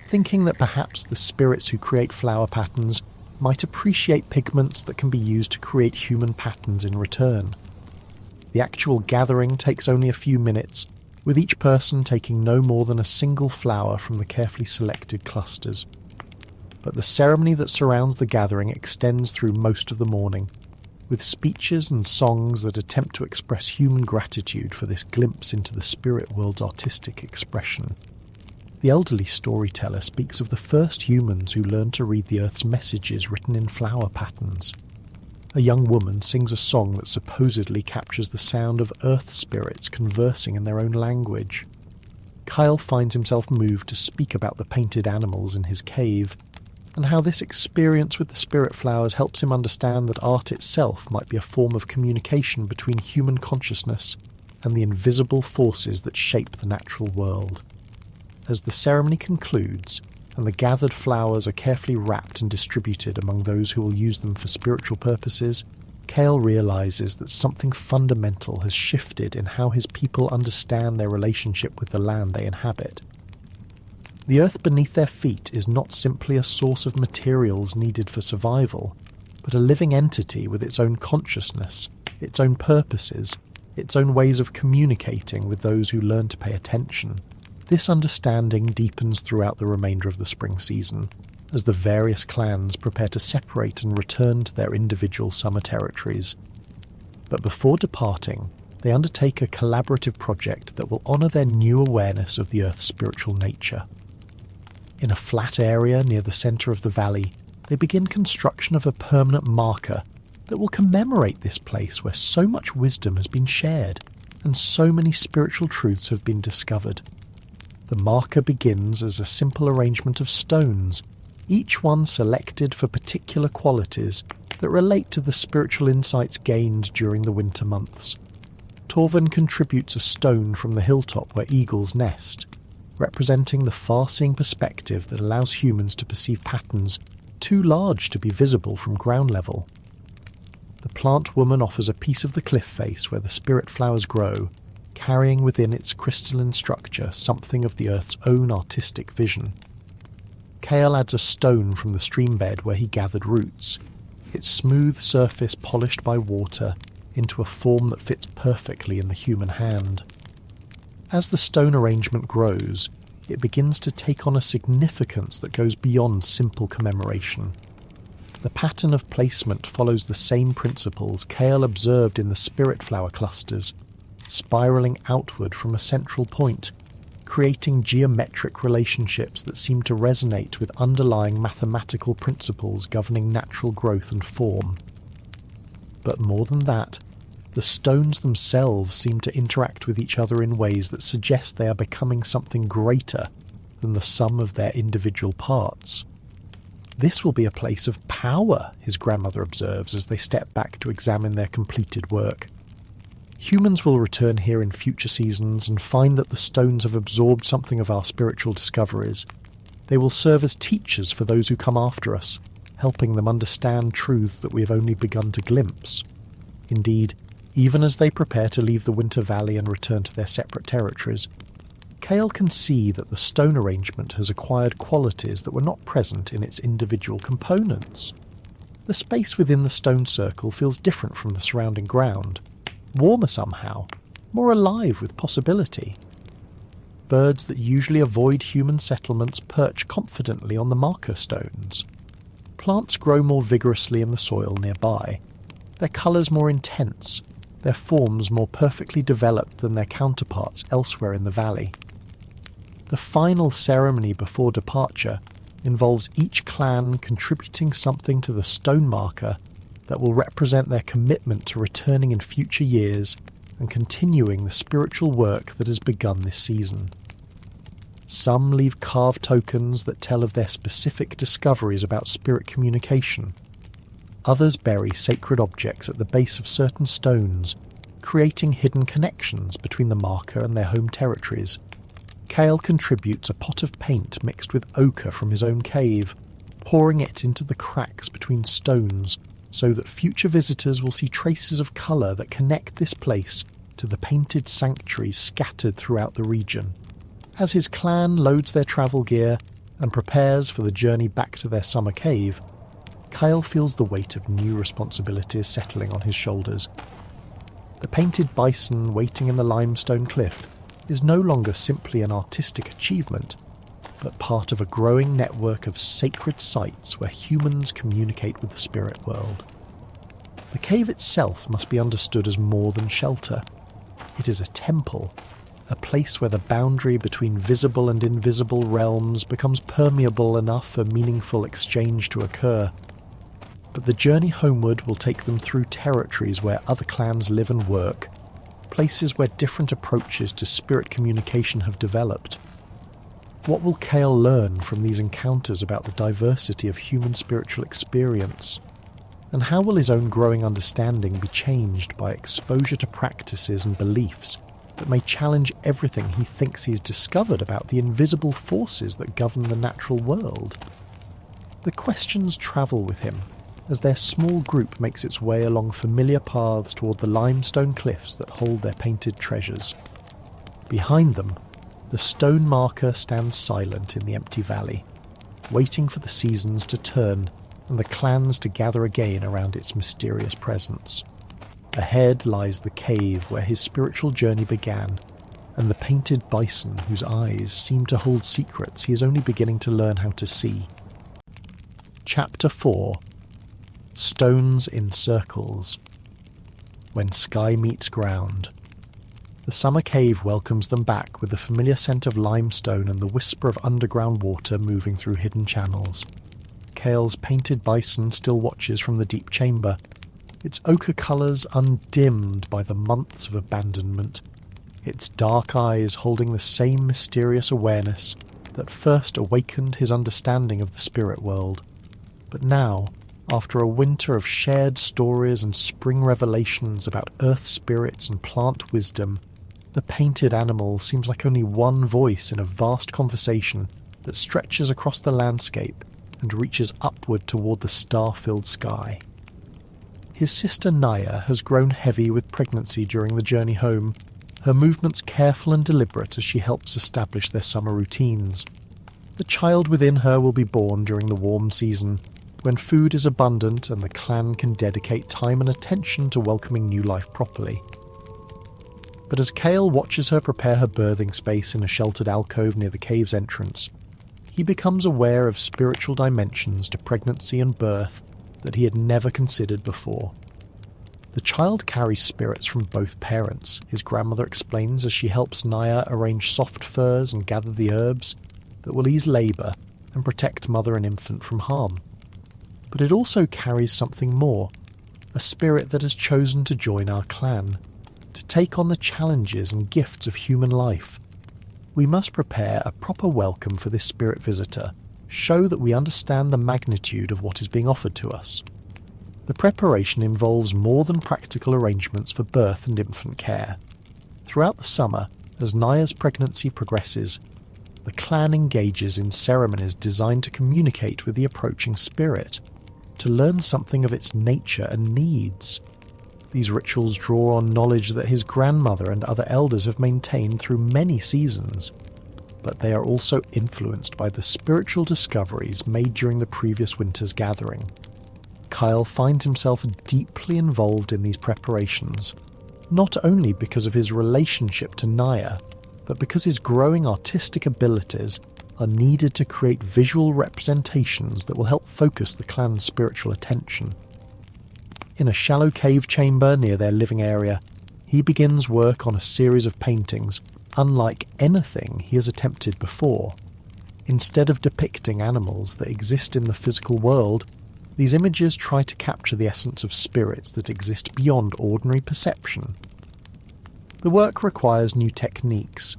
thinking that perhaps the spirits who create flower patterns might appreciate pigments that can be used to create human patterns in return. The actual gathering takes only a few minutes, with each person taking no more than a single flower from the carefully selected clusters. But the ceremony that surrounds the gathering extends through most of the morning, with speeches and songs that attempt to express human gratitude for this glimpse into the spirit world's artistic expression. The elderly storyteller speaks of the first humans who learned to read the Earth's messages written in flower patterns. A young woman sings a song that supposedly captures the sound of earth spirits conversing in their own language. Kyle finds himself moved to speak about the painted animals in his cave, and how this experience with the spirit flowers helps him understand that art itself might be a form of communication between human consciousness and the invisible forces that shape the natural world. As the ceremony concludes, and the gathered flowers are carefully wrapped and distributed among those who will use them for spiritual purposes, Kale realizes that something fundamental has shifted in how his people understand their relationship with the land they inhabit. The earth beneath their feet is not simply a source of materials needed for survival, but a living entity with its own consciousness, its own purposes, its own ways of communicating with those who learn to pay attention. This understanding deepens throughout the remainder of the spring season, as the various clans prepare to separate and return to their individual summer territories. But before departing, they undertake a collaborative project that will honour their new awareness of the Earth's spiritual nature. In a flat area near the centre of the valley, they begin construction of a permanent marker that will commemorate this place where so much wisdom has been shared and so many spiritual truths have been discovered. The marker begins as a simple arrangement of stones, each one selected for particular qualities that relate to the spiritual insights gained during the winter months. Torvin contributes a stone from the hilltop where eagles nest, representing the far-seeing perspective that allows humans to perceive patterns too large to be visible from ground level. The plant woman offers a piece of the cliff face where the spirit flowers grow, carrying within its crystalline structure something of the Earth's own artistic vision. Kale adds a stone from the stream bed where he gathered roots, its smooth surface polished by water into a form that fits perfectly in the human hand. As the stone arrangement grows, it begins to take on a significance that goes beyond simple commemoration. The pattern of placement follows the same principles Kale observed in the spirit flower clusters, spiralling outward from a central point, creating geometric relationships that seem to resonate with underlying mathematical principles governing natural growth and form. But more than that, the stones themselves seem to interact with each other in ways that suggest they are becoming something greater than the sum of their individual parts. This will be a place of power, his grandmother observes as they step back to examine their completed work. Humans will return here in future seasons and find that the stones have absorbed something of our spiritual discoveries. They will serve as teachers for those who come after us, helping them understand truths that we have only begun to glimpse. Indeed, even as they prepare to leave the Winter Valley and return to their separate territories, Kale can see that the stone arrangement has acquired qualities that were not present in its individual components. The space within the stone circle feels different from the surrounding ground, warmer somehow, more alive with possibility. Birds that usually avoid human settlements perch confidently on the marker stones. Plants grow more vigorously in the soil nearby, their colours more intense, their forms more perfectly developed than their counterparts elsewhere in the valley. The final ceremony before departure involves each clan contributing something to the stone marker that will represent their commitment to returning in future years and continuing the spiritual work that has begun this season. Some leave carved tokens that tell of their specific discoveries about spirit communication. Others bury sacred objects at the base of certain stones, creating hidden connections between the marker and their home territories. Kale contributes a pot of paint mixed with ochre from his own cave, pouring it into the cracks between stones so that future visitors will see traces of colour that connect this place to the painted sanctuaries scattered throughout the region. As his clan loads their travel gear and prepares for the journey back to their summer cave, Kyle feels the weight of new responsibilities settling on his shoulders. The painted bison waiting in the limestone cliff is no longer simply an artistic achievement, but part of a growing network of sacred sites where humans communicate with the spirit world. The cave itself must be understood as more than shelter. It is a temple, a place where the boundary between visible and invisible realms becomes permeable enough for meaningful exchange to occur. But the journey homeward will take them through territories where other clans live and work, places where different approaches to spirit communication have developed. What will Cale learn from these encounters about the diversity of human spiritual experience? And how will his own growing understanding be changed by exposure to practices and beliefs that may challenge everything he thinks he's discovered about the invisible forces that govern the natural world? The questions travel with him as their small group makes its way along familiar paths toward the limestone cliffs that hold their painted treasures. Behind them, the stone marker stands silent in the empty valley, waiting for the seasons to turn and the clans to gather again around its mysterious presence. Ahead lies the cave where his spiritual journey began, and the painted bison whose eyes seem to hold secrets he is only beginning to learn how to see. Chapter 4: Stones in Circles. When sky meets ground. The summer cave welcomes them back with the familiar scent of limestone and the whisper of underground water moving through hidden channels. Cale's painted bison still watches from the deep chamber, its ochre colours undimmed by the months of abandonment, its dark eyes holding the same mysterious awareness that first awakened his understanding of the spirit world. But now, after a winter of shared stories and spring revelations about earth spirits and plant wisdom, the painted animal seems like only one voice in a vast conversation that stretches across the landscape and reaches upward toward the star-filled sky. His sister Naya has grown heavy with pregnancy during the journey home, her movements careful and deliberate as she helps establish their summer routines. The child within her will be born during the warm season, when food is abundant and the clan can dedicate time and attention to welcoming new life properly. But as Cale watches her prepare her birthing space in a sheltered alcove near the cave's entrance, he becomes aware of spiritual dimensions to pregnancy and birth that he had never considered before. The child carries spirits from both parents, his grandmother explains as she helps Naya arrange soft furs and gather the herbs that will ease labour and protect mother and infant from harm. But it also carries something more, a spirit that has chosen to join our clan, to take on the challenges and gifts of human life. We must prepare a proper welcome for this spirit visitor, show that we understand the magnitude of what is being offered to us. The preparation involves more than practical arrangements for birth and infant care. Throughout the summer, as Naya's pregnancy progresses, the clan engages in ceremonies designed to communicate with the approaching spirit, to learn something of its nature and needs. These rituals draw on knowledge that his grandmother and other elders have maintained through many seasons, but they are also influenced by the spiritual discoveries made during the previous winter's gathering. Kyle finds himself deeply involved in these preparations, not only because of his relationship to Naya, but because his growing artistic abilities are needed to create visual representations that will help focus the clan's spiritual attention. In a shallow cave chamber near their living area, he begins work on a series of paintings unlike anything he has attempted before. Instead of depicting animals that exist in the physical world, these images try to capture the essence of spirits that exist beyond ordinary perception. The work requires new techniques,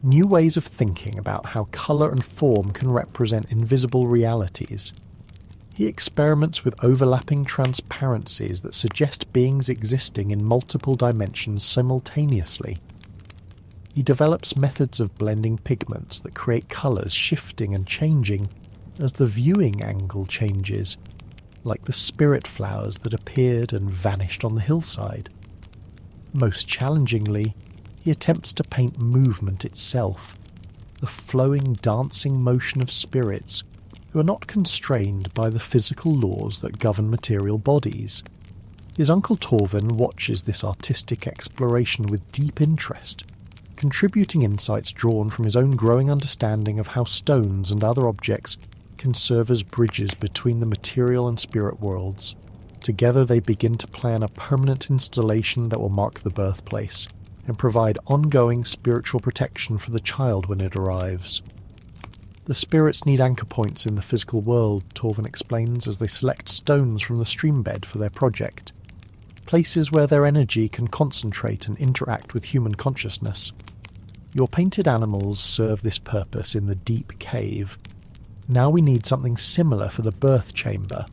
new ways of thinking about how colour and form can represent invisible realities. He experiments with overlapping transparencies that suggest beings existing in multiple dimensions simultaneously. He develops methods of blending pigments that create colours shifting and changing as the viewing angle changes, like the spirit flowers that appeared and vanished on the hillside. Most challengingly, he attempts to paint movement itself, the flowing, dancing motion of spirits who are not constrained by the physical laws that govern material bodies. His uncle Torvin watches this artistic exploration with deep interest, contributing insights drawn from his own growing understanding of how stones and other objects can serve as bridges between the material and spirit worlds. Together they begin to plan a permanent installation that will mark the birthplace and provide ongoing spiritual protection for the child when it arrives. The spirits need anchor points in the physical world, Torvin explains as they select stones from the stream bed for their project. Places where their energy can concentrate and interact with human consciousness. Your painted animals serve this purpose in the deep cave. Now we need something similar for the birth chamber,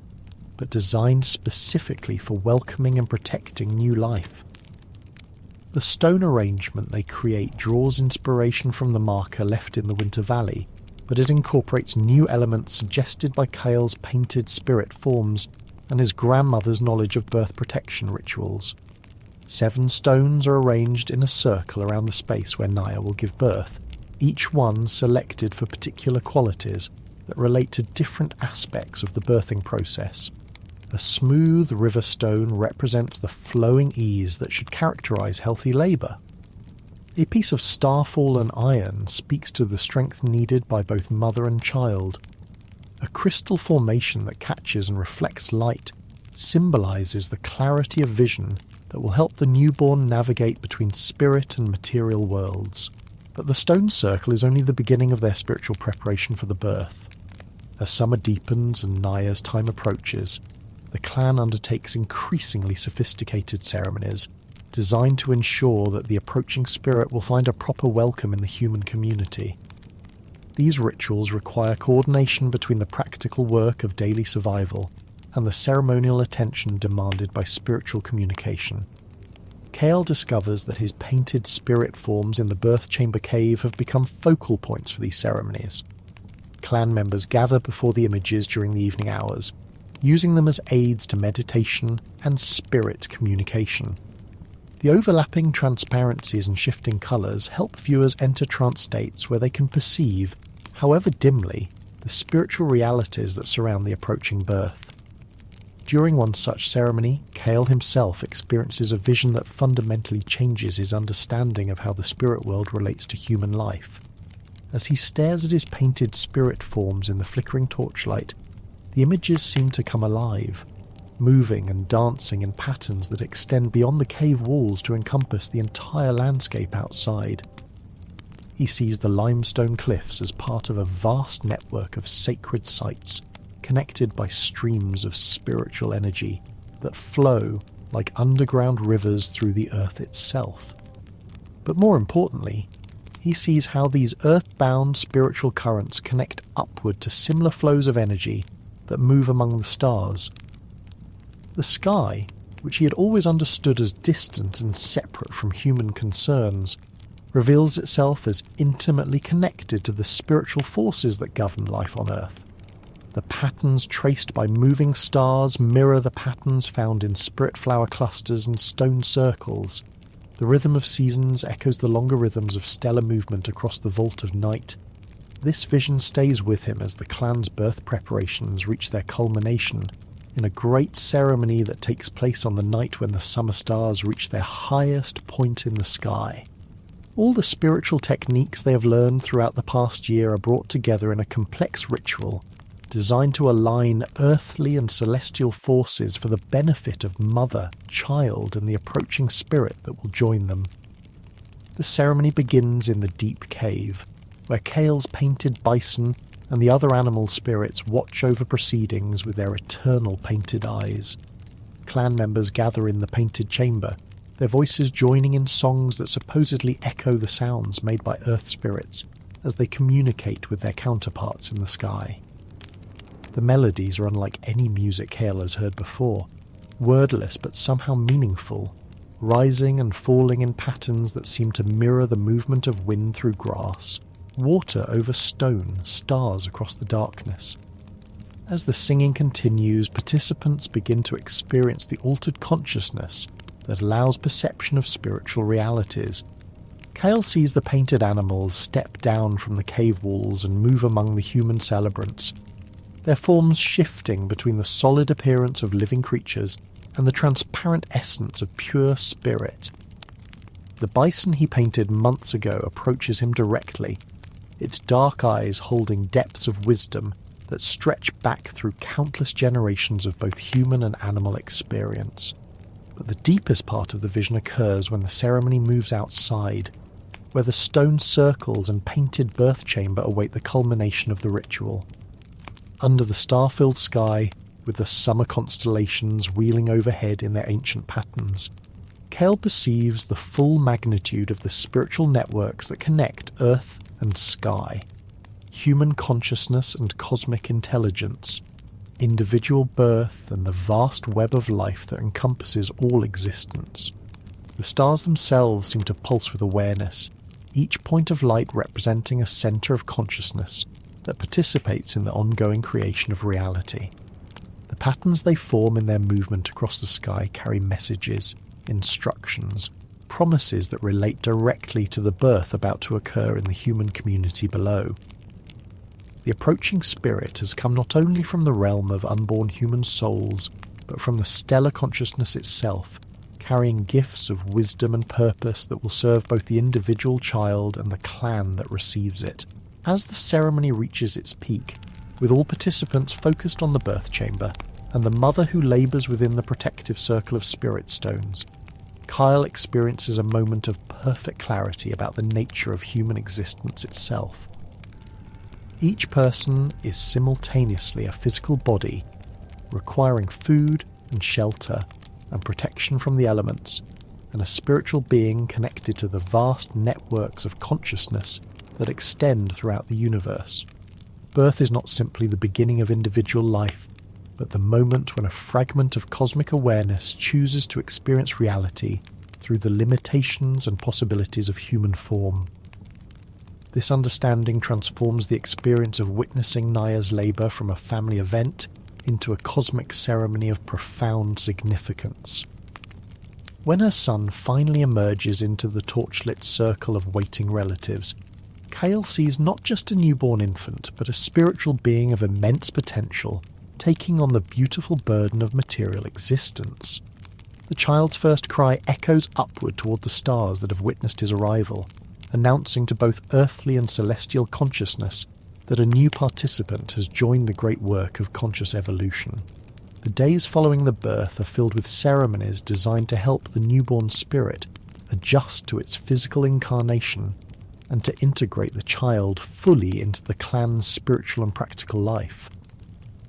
but designed specifically for welcoming and protecting new life. The stone arrangement they create draws inspiration from the marker left in the Winter Valley, but it incorporates new elements suggested by Cale's painted spirit forms and his grandmother's knowledge of birth protection rituals. 7 stones are arranged in a circle around the space where Naya will give birth, each one selected for particular qualities that relate to different aspects of the birthing process. A smooth river stone represents the flowing ease that should characterize healthy labour. A piece of star-fallen iron speaks to the strength needed by both mother and child. A crystal formation that catches and reflects light symbolises the clarity of vision that will help the newborn navigate between spirit and material worlds. But the stone circle is only the beginning of their spiritual preparation for the birth. As summer deepens and Naya's time approaches, the clan undertakes increasingly sophisticated ceremonies designed to ensure that the approaching spirit will find a proper welcome in the human community. These rituals require coordination between the practical work of daily survival and the ceremonial attention demanded by spiritual communication. Cale discovers that his painted spirit forms in the birth chamber cave have become focal points for these ceremonies. Clan members gather before the images during the evening hours, using them as aids to meditation and spirit communication. The overlapping transparencies and shifting colours help viewers enter trance states where they can perceive, however dimly, the spiritual realities that surround the approaching birth. During one such ceremony, Cale himself experiences a vision that fundamentally changes his understanding of how the spirit world relates to human life. As he stares at his painted spirit forms in the flickering torchlight, the images seem to come alive, moving and dancing in patterns that extend beyond the cave walls to encompass the entire landscape outside. He sees the limestone cliffs as part of a vast network of sacred sites, connected by streams of spiritual energy that flow like underground rivers through the earth itself. But more importantly, he sees how these earth-bound spiritual currents connect upward to similar flows of energy that move among the stars. The sky, which he had always understood as distant and separate from human concerns, reveals itself as intimately connected to the spiritual forces that govern life on Earth. The patterns traced by moving stars mirror the patterns found in spirit flower clusters and stone circles. The rhythm of seasons echoes the longer rhythms of stellar movement across the vault of night. This vision stays with him as the clan's birth preparations reach their culmination in a great ceremony that takes place on the night when the summer stars reach their highest point in the sky. All the spiritual techniques they have learned throughout the past year are brought together in a complex ritual designed to align earthly and celestial forces for the benefit of mother, child, and the approaching spirit that will join them. The ceremony begins in the deep cave, where Cale's painted bison and the other animal spirits watch over proceedings with their eternal painted eyes. Clan members gather in the painted chamber, their voices joining in songs that supposedly echo the sounds made by earth spirits as they communicate with their counterparts in the sky. The melodies are unlike any music Cale has heard before, wordless but somehow meaningful, rising and falling in patterns that seem to mirror the movement of wind through grass, water over stone, stars across the darkness. As the singing continues, participants begin to experience the altered consciousness that allows perception of spiritual realities. Cale sees the painted animals step down from the cave walls and move among the human celebrants, their forms shifting between the solid appearance of living creatures and the transparent essence of pure spirit. The bison he painted months ago approaches him directly, its dark eyes holding depths of wisdom that stretch back through countless generations of both human and animal experience. But the deepest part of the vision occurs when the ceremony moves outside. where the stone circles and painted birth chamber await the culmination of the ritual. Under the star-filled sky, with the summer constellations wheeling overhead in their ancient patterns, Cale perceives the full magnitude of the spiritual networks that connect Earth and sky, human consciousness and cosmic intelligence, individual birth and the vast web of life that encompasses all existence. The stars themselves seem to pulse with awareness, each point of light representing a centre of consciousness that participates in the ongoing creation of reality. The patterns they form in their movement across the sky carry messages, instructions, promises that relate directly to the birth about to occur in the human community below. The approaching spirit has come not only from the realm of unborn human souls, but from the stellar consciousness itself, carrying gifts of wisdom and purpose that will serve both the individual child and the clan that receives it. As the ceremony reaches its peak, with all participants focused on the birth chamber, and the mother who labours within the protective circle of spirit stones, Kyle experiences a moment of perfect clarity about the nature of human existence itself. Each person is simultaneously a physical body, requiring food and shelter and protection from the elements, and a spiritual being connected to the vast networks of consciousness that extend throughout the universe. Birth is not simply the beginning of individual life, but the moment when a fragment of cosmic awareness chooses to experience reality through the limitations and possibilities of human form. This understanding transforms the experience of witnessing Naya's labour from a family event into a cosmic ceremony of profound significance. When her son finally emerges into the torchlit circle of waiting relatives, Cale sees not just a newborn infant, but a spiritual being of immense potential, taking on the beautiful burden of material existence. The child's first cry echoes upward toward the stars that have witnessed his arrival, announcing to both earthly and celestial consciousness that a new participant has joined the great work of conscious evolution. The days following the birth are filled with ceremonies designed to help the newborn spirit adjust to its physical incarnation and to integrate the child fully into the clan's spiritual and practical life.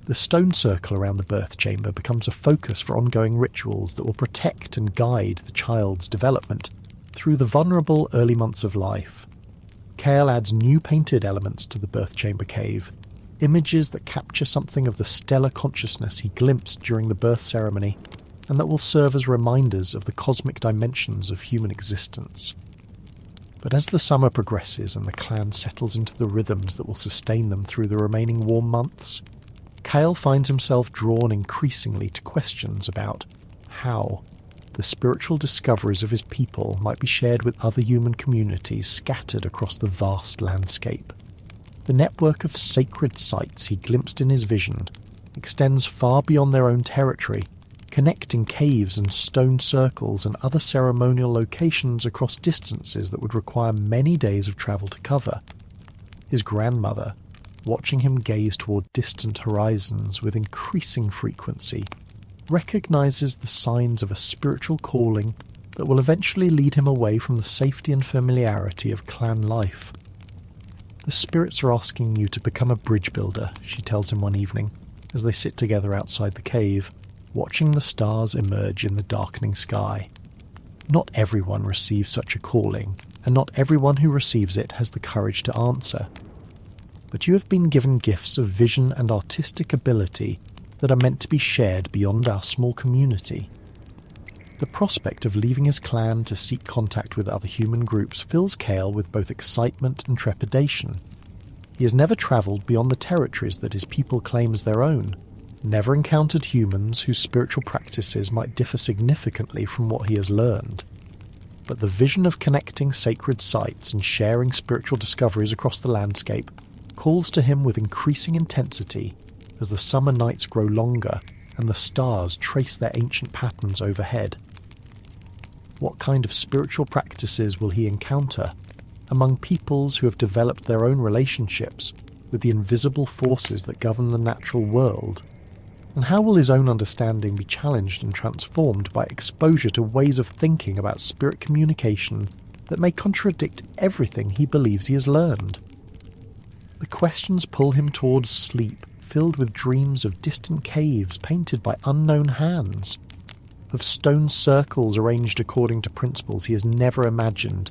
The stone circle around the birth chamber becomes a focus for ongoing rituals that will protect and guide the child's development through the vulnerable early months of life. Cale adds new painted elements to the birth chamber cave, images that capture something of the stellar consciousness he glimpsed during the birth ceremony, and that will serve as reminders of the cosmic dimensions of human existence. But as the summer progresses and the clan settles into the rhythms that will sustain them through the remaining warm months, Cale finds himself drawn increasingly to questions about how the spiritual discoveries of his people might be shared with other human communities scattered across the vast landscape. The network of sacred sites he glimpsed in his vision extends far beyond their own territory, connecting caves and stone circles and other ceremonial locations across distances that would require many days of travel to cover. His grandmother, watching him gaze toward distant horizons with increasing frequency, recognizes the signs of a spiritual calling that will eventually lead him away from the safety and familiarity of clan life. The spirits are asking you to become a bridge builder, she tells him one evening, as they sit together outside the cave, watching the stars emerge in the darkening sky. Not everyone receives such a calling, and not everyone who receives it has the courage to answer. But you have been given gifts of vision and artistic ability that are meant to be shared beyond our small community. The prospect of leaving his clan to seek contact with other human groups fills Cale with both excitement and trepidation. He has never travelled beyond the territories that his people claim as their own, never encountered humans whose spiritual practices might differ significantly from what he has learned. But the vision of connecting sacred sites and sharing spiritual discoveries across the landscape calls to him with increasing intensity as the summer nights grow longer and the stars trace their ancient patterns overhead. What kind of spiritual practices will he encounter among peoples who have developed their own relationships with the invisible forces that govern the natural world? And how will his own understanding be challenged and transformed by exposure to ways of thinking about spirit communication that may contradict everything he believes he has learned. The questions pull him towards sleep, filled with dreams of distant caves painted by unknown hands, of stone circles arranged according to principles he has never imagined,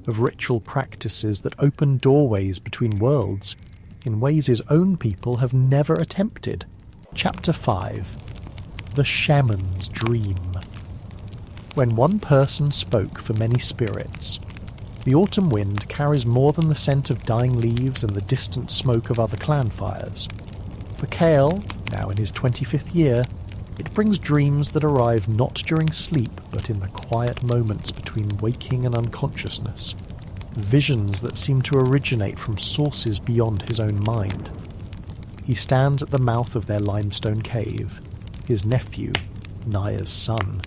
of ritual practices that open doorways between worlds in ways his own people have never attempted. Chapter 5. The Shaman's Dream. When one person spoke for many spirits, the autumn wind carries more than the scent of dying leaves and the distant smoke of other clan fires. For Kale, now in his 25th year, it brings dreams that arrive not during sleep but in the quiet moments between waking and unconsciousness. Visions that seem to originate from sources beyond his own mind. He stands at the mouth of their limestone cave, his nephew, Naya's son,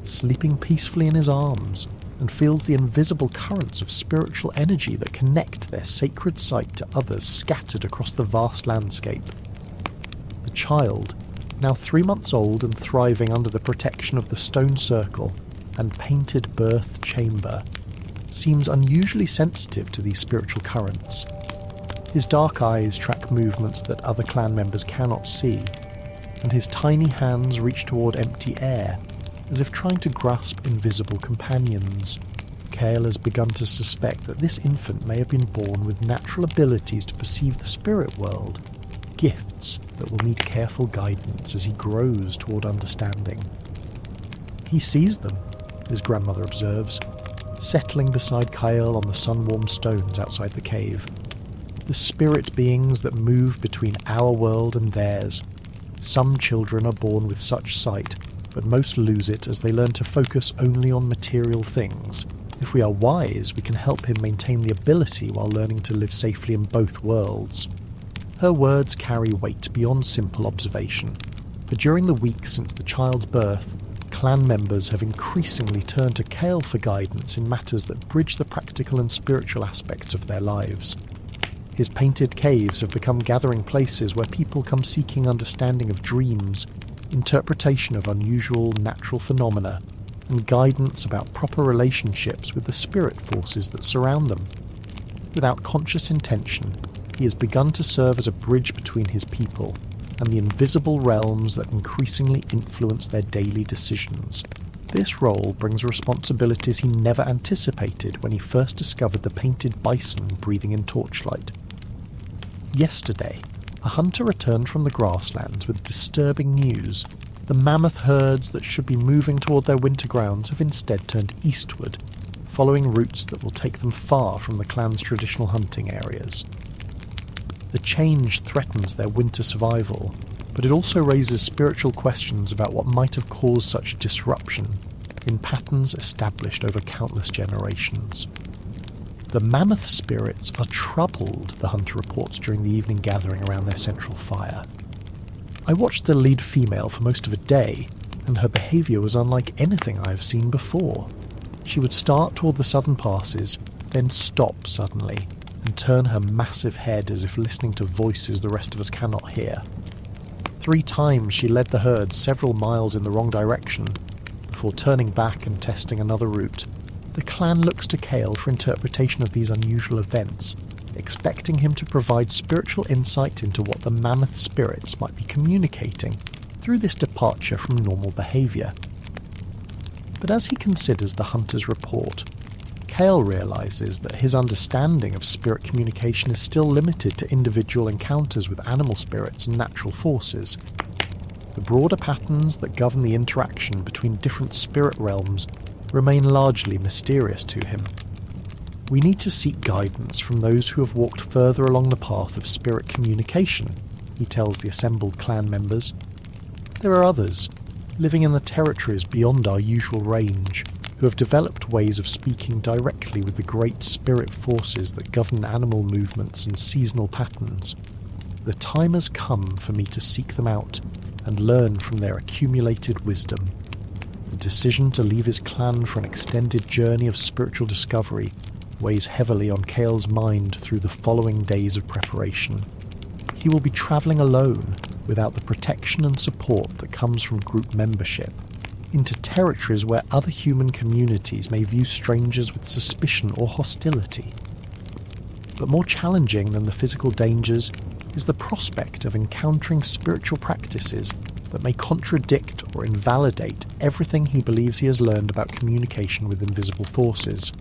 sleeping peacefully in his arms, and feels the invisible currents of spiritual energy that connect their sacred site to others scattered across the vast landscape. The child, now 3 months old and thriving under the protection of the stone circle and painted birth chamber, seems unusually sensitive to these spiritual currents. His dark eyes track movements that other clan members cannot see, and his tiny hands reach toward empty air, as if trying to grasp invisible companions. Kale has begun to suspect that this infant may have been born with natural abilities to perceive the spirit world, gifts that will need careful guidance as he grows toward understanding. He sees them, his grandmother observes, settling beside Kale on the sun-warmed stones outside the cave. The spirit beings that move between our world and theirs. Some children are born with such sight, but most lose it as they learn to focus only on material things. If we are wise, we can help him maintain the ability while learning to live safely in both worlds. Her words carry weight beyond simple observation, for during the weeks since the child's birth, clan members have increasingly turned to Kale for guidance in matters that bridge the practical and spiritual aspects of their lives. His painted caves have become gathering places where people come seeking understanding of dreams, interpretation of unusual natural phenomena, and guidance about proper relationships with the spirit forces that surround them. Without conscious intention, he has begun to serve as a bridge between his people and the invisible realms that increasingly influence their daily decisions. This role brings responsibilities he never anticipated when he first discovered the painted bison breathing in torchlight. Yesterday, a hunter returned from the grasslands with disturbing news. The mammoth herds that should be moving toward their winter grounds have instead turned eastward, following routes that will take them far from the clan's traditional hunting areas. The change threatens their winter survival, but it also raises spiritual questions about what might have caused such disruption in patterns established over countless generations. The mammoth spirits are troubled, the hunter reports during the evening gathering around their central fire. I watched the lead female for most of a day, and her behaviour was unlike anything I have seen before. She would start toward the southern passes, then stop suddenly, and turn her massive head as if listening to voices the rest of us cannot hear. 3 times she led the herd several miles in the wrong direction, before turning back and testing another route. The clan looks to Kale for interpretation of these unusual events, expecting him to provide spiritual insight into what the mammoth spirits might be communicating through this departure from normal behaviour. But as he considers the hunter's report, Kale realises that his understanding of spirit communication is still limited to individual encounters with animal spirits and natural forces. The broader patterns that govern the interaction between different spirit realms remain largely mysterious to him. We need to seek guidance from those who have walked further along the path of spirit communication, he tells the assembled clan members. There are others, living in the territories beyond our usual range, who have developed ways of speaking directly with the great spirit forces that govern animal movements and seasonal patterns. The time has come for me to seek them out and learn from their accumulated wisdom. The decision to leave his clan for an extended journey of spiritual discovery weighs heavily on Kale's mind through the following days of preparation. He will be travelling alone, without the protection and support that comes from group membership. into territories where other human communities may view strangers with suspicion or hostility. But more challenging than the physical dangers is the prospect of encountering spiritual practices that may contradict or invalidate everything he believes he has learned about communication with invisible forces.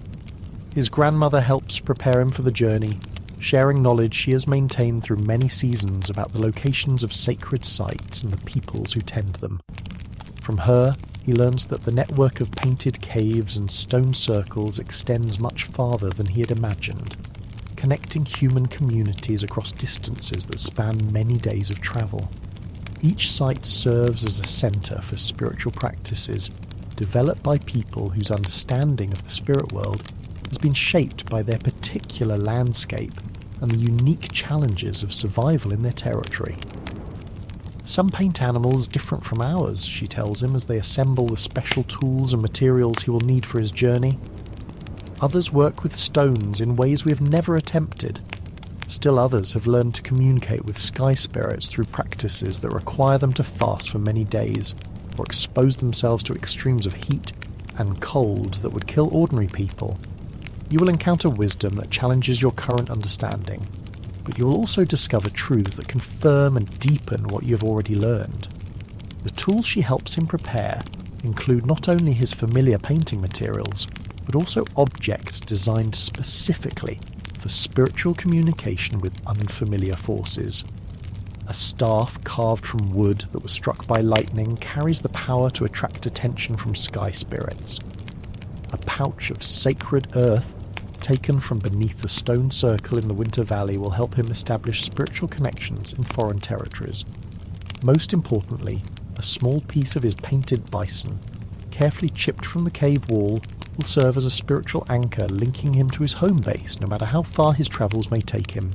His grandmother helps prepare him for the journey, sharing knowledge she has maintained through many seasons about the locations of sacred sites and the peoples who tend them. From her, he learns that the network of painted caves and stone circles extends much farther than he had imagined, connecting human communities across distances that span many days of travel. Each site serves as a centre for spiritual practices developed by people whose understanding of the spirit world has been shaped by their particular landscape and the unique challenges of survival in their territory. Some paint animals different from ours, she tells him as they assemble the special tools and materials he will need for his journey. Others work with stones in ways we have never attempted. Still others have learned to communicate with sky spirits through practices that require them to fast for many days, or expose themselves to extremes of heat and cold that would kill ordinary people. You will encounter wisdom that challenges your current understanding, but you will also discover truths that confirm and deepen what you have already learned. The tools she helps him prepare include not only his familiar painting materials, but also objects designed specifically for spiritual communication with unfamiliar forces. A staff carved from wood that was struck by lightning carries the power to attract attention from sky spirits. A pouch of sacred earth taken from beneath the stone circle in the Winter Valley will help him establish spiritual connections in foreign territories. Most importantly, a small piece of his painted bison, carefully chipped from the cave wall, will serve as a spiritual anchor linking him to his home base no matter how far his travels may take him.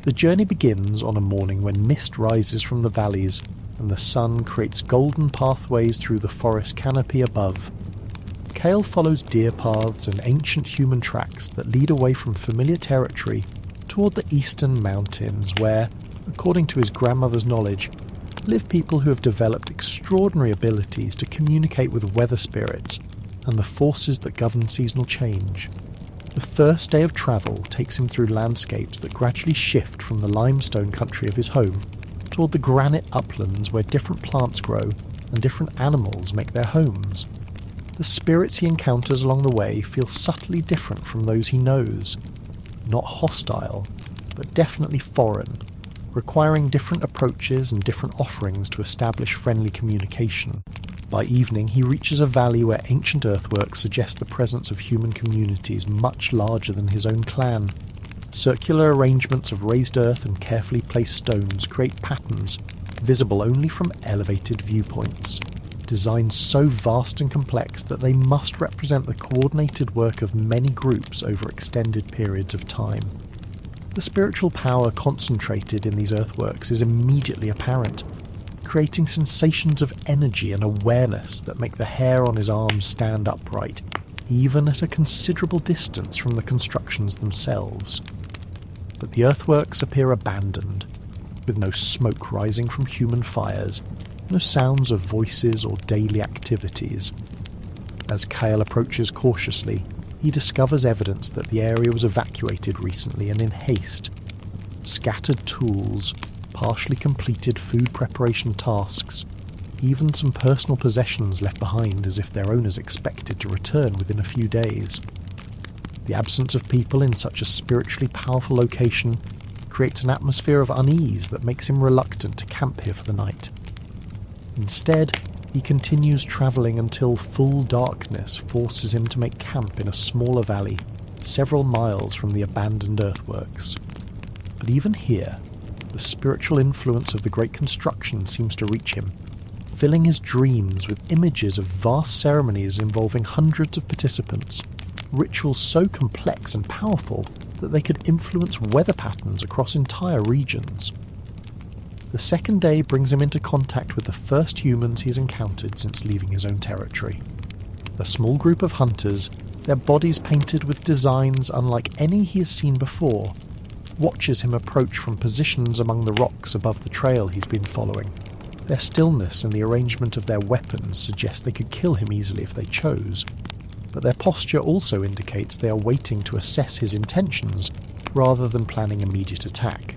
The journey begins on a morning when mist rises from the valleys and the sun creates golden pathways through the forest canopy above. Cale follows deer paths and ancient human tracks that lead away from familiar territory toward the eastern mountains where, according to his grandmother's knowledge, live people who have developed extraordinary abilities to communicate with weather spirits and the forces that govern seasonal change. The first day of travel takes him through landscapes that gradually shift from the limestone country of his home toward the granite uplands where different plants grow and different animals make their homes. The spirits he encounters along the way feel subtly different from those he knows. Not hostile, but definitely foreign, requiring different approaches and different offerings to establish friendly communication. By evening, he reaches a valley where ancient earthworks suggest the presence of human communities much larger than his own clan. Circular arrangements of raised earth and carefully placed stones create patterns visible only from elevated viewpoints. Designs so vast and complex that they must represent the coordinated work of many groups over extended periods of time. The spiritual power concentrated in these earthworks is immediately apparent, creating sensations of energy and awareness that make the hair on his arms stand upright, even at a considerable distance from the constructions themselves. But the earthworks appear abandoned, with no smoke rising from human fires, no sounds of voices or daily activities. As Cale approaches cautiously, he discovers evidence that the area was evacuated recently and in haste. Scattered tools, partially completed food preparation tasks, even some personal possessions left behind as if their owners expected to return within a few days. The absence of people in such a spiritually powerful location creates an atmosphere of unease that makes him reluctant to camp here for the night. Instead, he continues travelling until full darkness forces him to make camp in a smaller valley, several miles from the abandoned earthworks. But even here, the spiritual influence of the great construction seems to reach him, filling his dreams with images of vast ceremonies involving hundreds of participants, rituals so complex and powerful that they could influence weather patterns across entire regions. The second day brings him into contact with the first humans he's encountered since leaving his own territory. A small group of hunters, their bodies painted with designs unlike any he has seen before, watches him approach from positions among the rocks above the trail he's been following. Their stillness and the arrangement of their weapons suggest they could kill him easily if they chose, but their posture also indicates they are waiting to assess his intentions rather than planning immediate attack.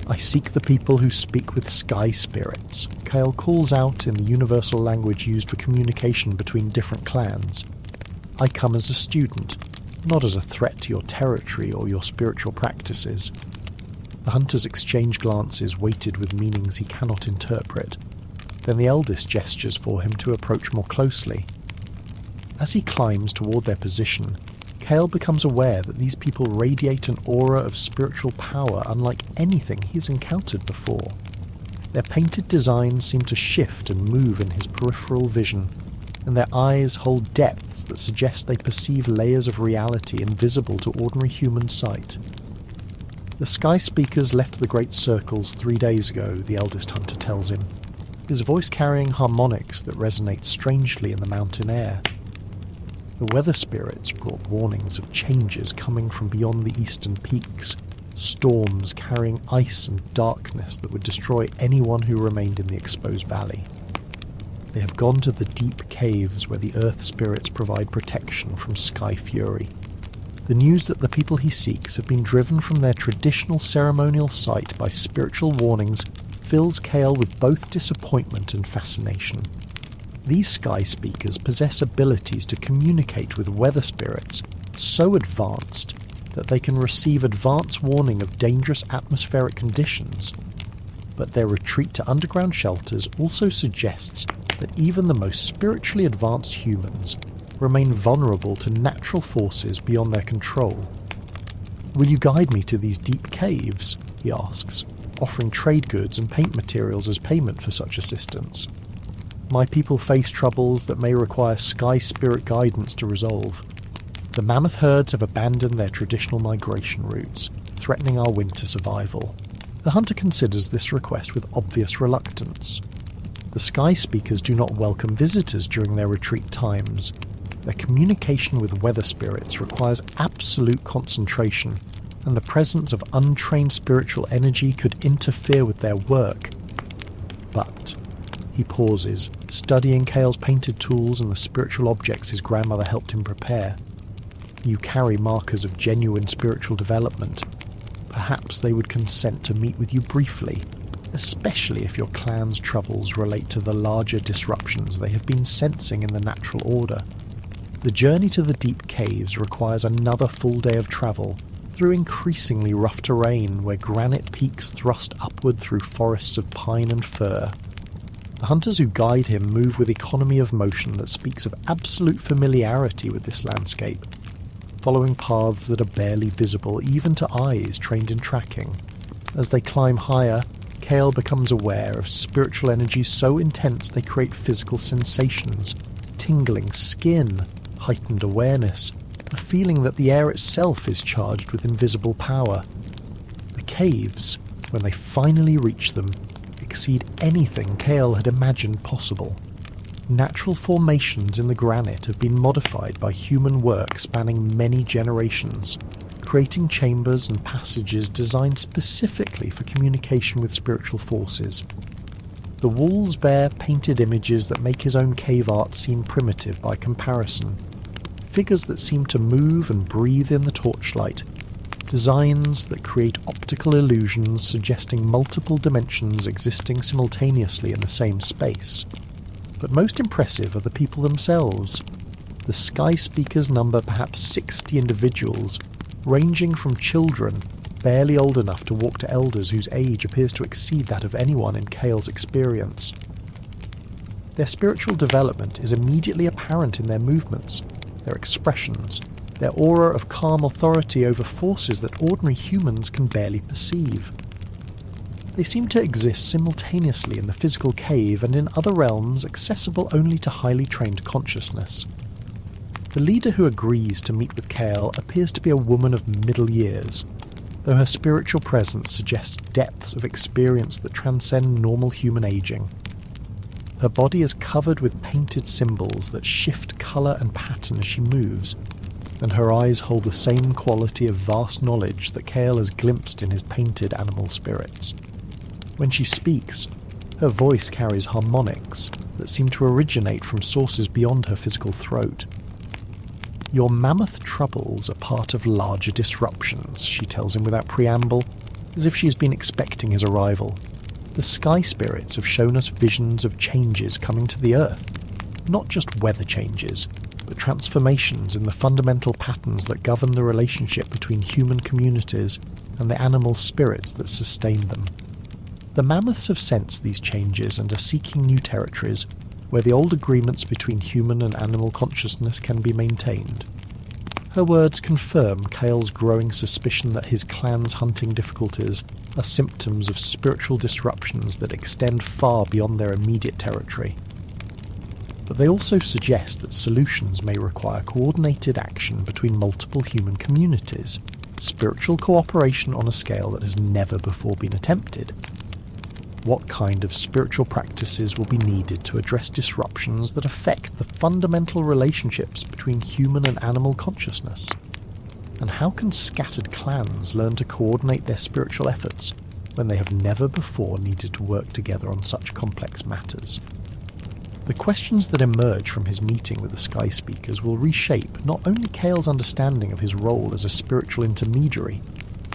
"I seek the people who speak with sky spirits," Kale calls out in the universal language used for communication between different clans. "I come as a student, not as a threat to your territory or your spiritual practices." The hunters exchange glances weighted with meanings he cannot interpret. Then the eldest gestures for him to approach more closely. As he climbs toward their position, Kale becomes aware that these people radiate an aura of spiritual power unlike anything he has encountered before. Their painted designs seem to shift and move in his peripheral vision, and their eyes hold depths that suggest they perceive layers of reality invisible to ordinary human sight. "The Sky Speakers left the Great Circles 3 days ago," the eldest hunter tells him, his voice carrying harmonics that resonate strangely in the mountain air. The weather spirits brought warnings of changes coming from beyond the eastern peaks, storms carrying ice and darkness that would destroy anyone who remained in the exposed valley. They have gone to the deep caves where the earth spirits provide protection from sky fury. The news that the people he seeks have been driven from their traditional ceremonial site by spiritual warnings fills Kale with both disappointment and fascination. These sky speakers possess abilities to communicate with weather spirits so advanced that they can receive advance warning of dangerous atmospheric conditions. But their retreat to underground shelters also suggests that even the most spiritually advanced humans remain vulnerable to natural forces beyond their control. "Will you guide me to these deep caves?" he asks, offering trade goods and paint materials as payment for such assistance. "My people face troubles that may require sky spirit guidance to resolve. The mammoth herds have abandoned their traditional migration routes, threatening our winter survival." The hunter considers this request with obvious reluctance. The Sky Speakers do not welcome visitors during their retreat times. Their communication with weather spirits requires absolute concentration, and the presence of untrained spiritual energy could interfere with their work. But he pauses, studying Kale's painted tools and the spiritual objects his grandmother helped him prepare. "You carry markers of genuine spiritual development. Perhaps they would consent to meet with you briefly, especially if your clan's troubles relate to the larger disruptions they have been sensing in the natural order." The journey to the deep caves requires another full day of travel, through increasingly rough terrain where granite peaks thrust upward through forests of pine and fir. The hunters who guide him move with economy of motion that speaks of absolute familiarity with this landscape, following paths that are barely visible even to eyes trained in tracking. As they climb higher, Kale becomes aware of spiritual energies so intense they create physical sensations, tingling skin, heightened awareness, a feeling that the air itself is charged with invisible power. The caves, when they finally reach them, exceed anything Kale had imagined possible. Natural formations in the granite have been modified by human work spanning many generations, creating chambers and passages designed specifically for communication with spiritual forces. The walls bear painted images that make his own cave art seem primitive by comparison. Figures that seem to move and breathe in the torchlight. Designs that create optical illusions suggesting multiple dimensions existing simultaneously in the same space. But most impressive are the people themselves. The Sky Speakers number perhaps 60 individuals, ranging from children, barely old enough to walk to elders whose age appears to exceed that of anyone in Kale's experience. Their spiritual development is immediately apparent in their movements, their expressions, their aura of calm authority over forces that ordinary humans can barely perceive. They seem to exist simultaneously in the physical cave and in other realms accessible only to highly trained consciousness. The leader who agrees to meet with Kale appears to be a woman of middle years, though her spiritual presence suggests depths of experience that transcend normal human aging. Her body is covered with painted symbols that shift colour and pattern as she moves, and her eyes hold the same quality of vast knowledge that Kale has glimpsed in his painted animal spirits. When she speaks, Her voice carries harmonics that seem to originate from sources beyond her physical throat. "Your mammoth troubles are part of larger disruptions," she tells him without preamble, as if she has been expecting his arrival. "The sky spirits have shown us visions of changes coming to the earth. Not just weather changes, but transformations in the fundamental patterns that govern the relationship between human communities and the animal spirits that sustain them. The mammoths have sensed these changes and are seeking new territories where the old agreements between human and animal consciousness can be maintained." Her words confirm Cale's growing suspicion that his clan's hunting difficulties are symptoms of spiritual disruptions that extend far beyond their immediate territory. But they also suggest that solutions may require coordinated action between multiple human communities, spiritual cooperation on a scale that has never before been attempted. What kind of spiritual practices will be needed to address disruptions that affect the fundamental relationships between human and animal consciousness? And how can scattered clans learn to coordinate their spiritual efforts when they have never before needed to work together on such complex matters? The questions that emerge from his meeting with the Sky Speakers will reshape not only Cale's understanding of his role as a spiritual intermediary,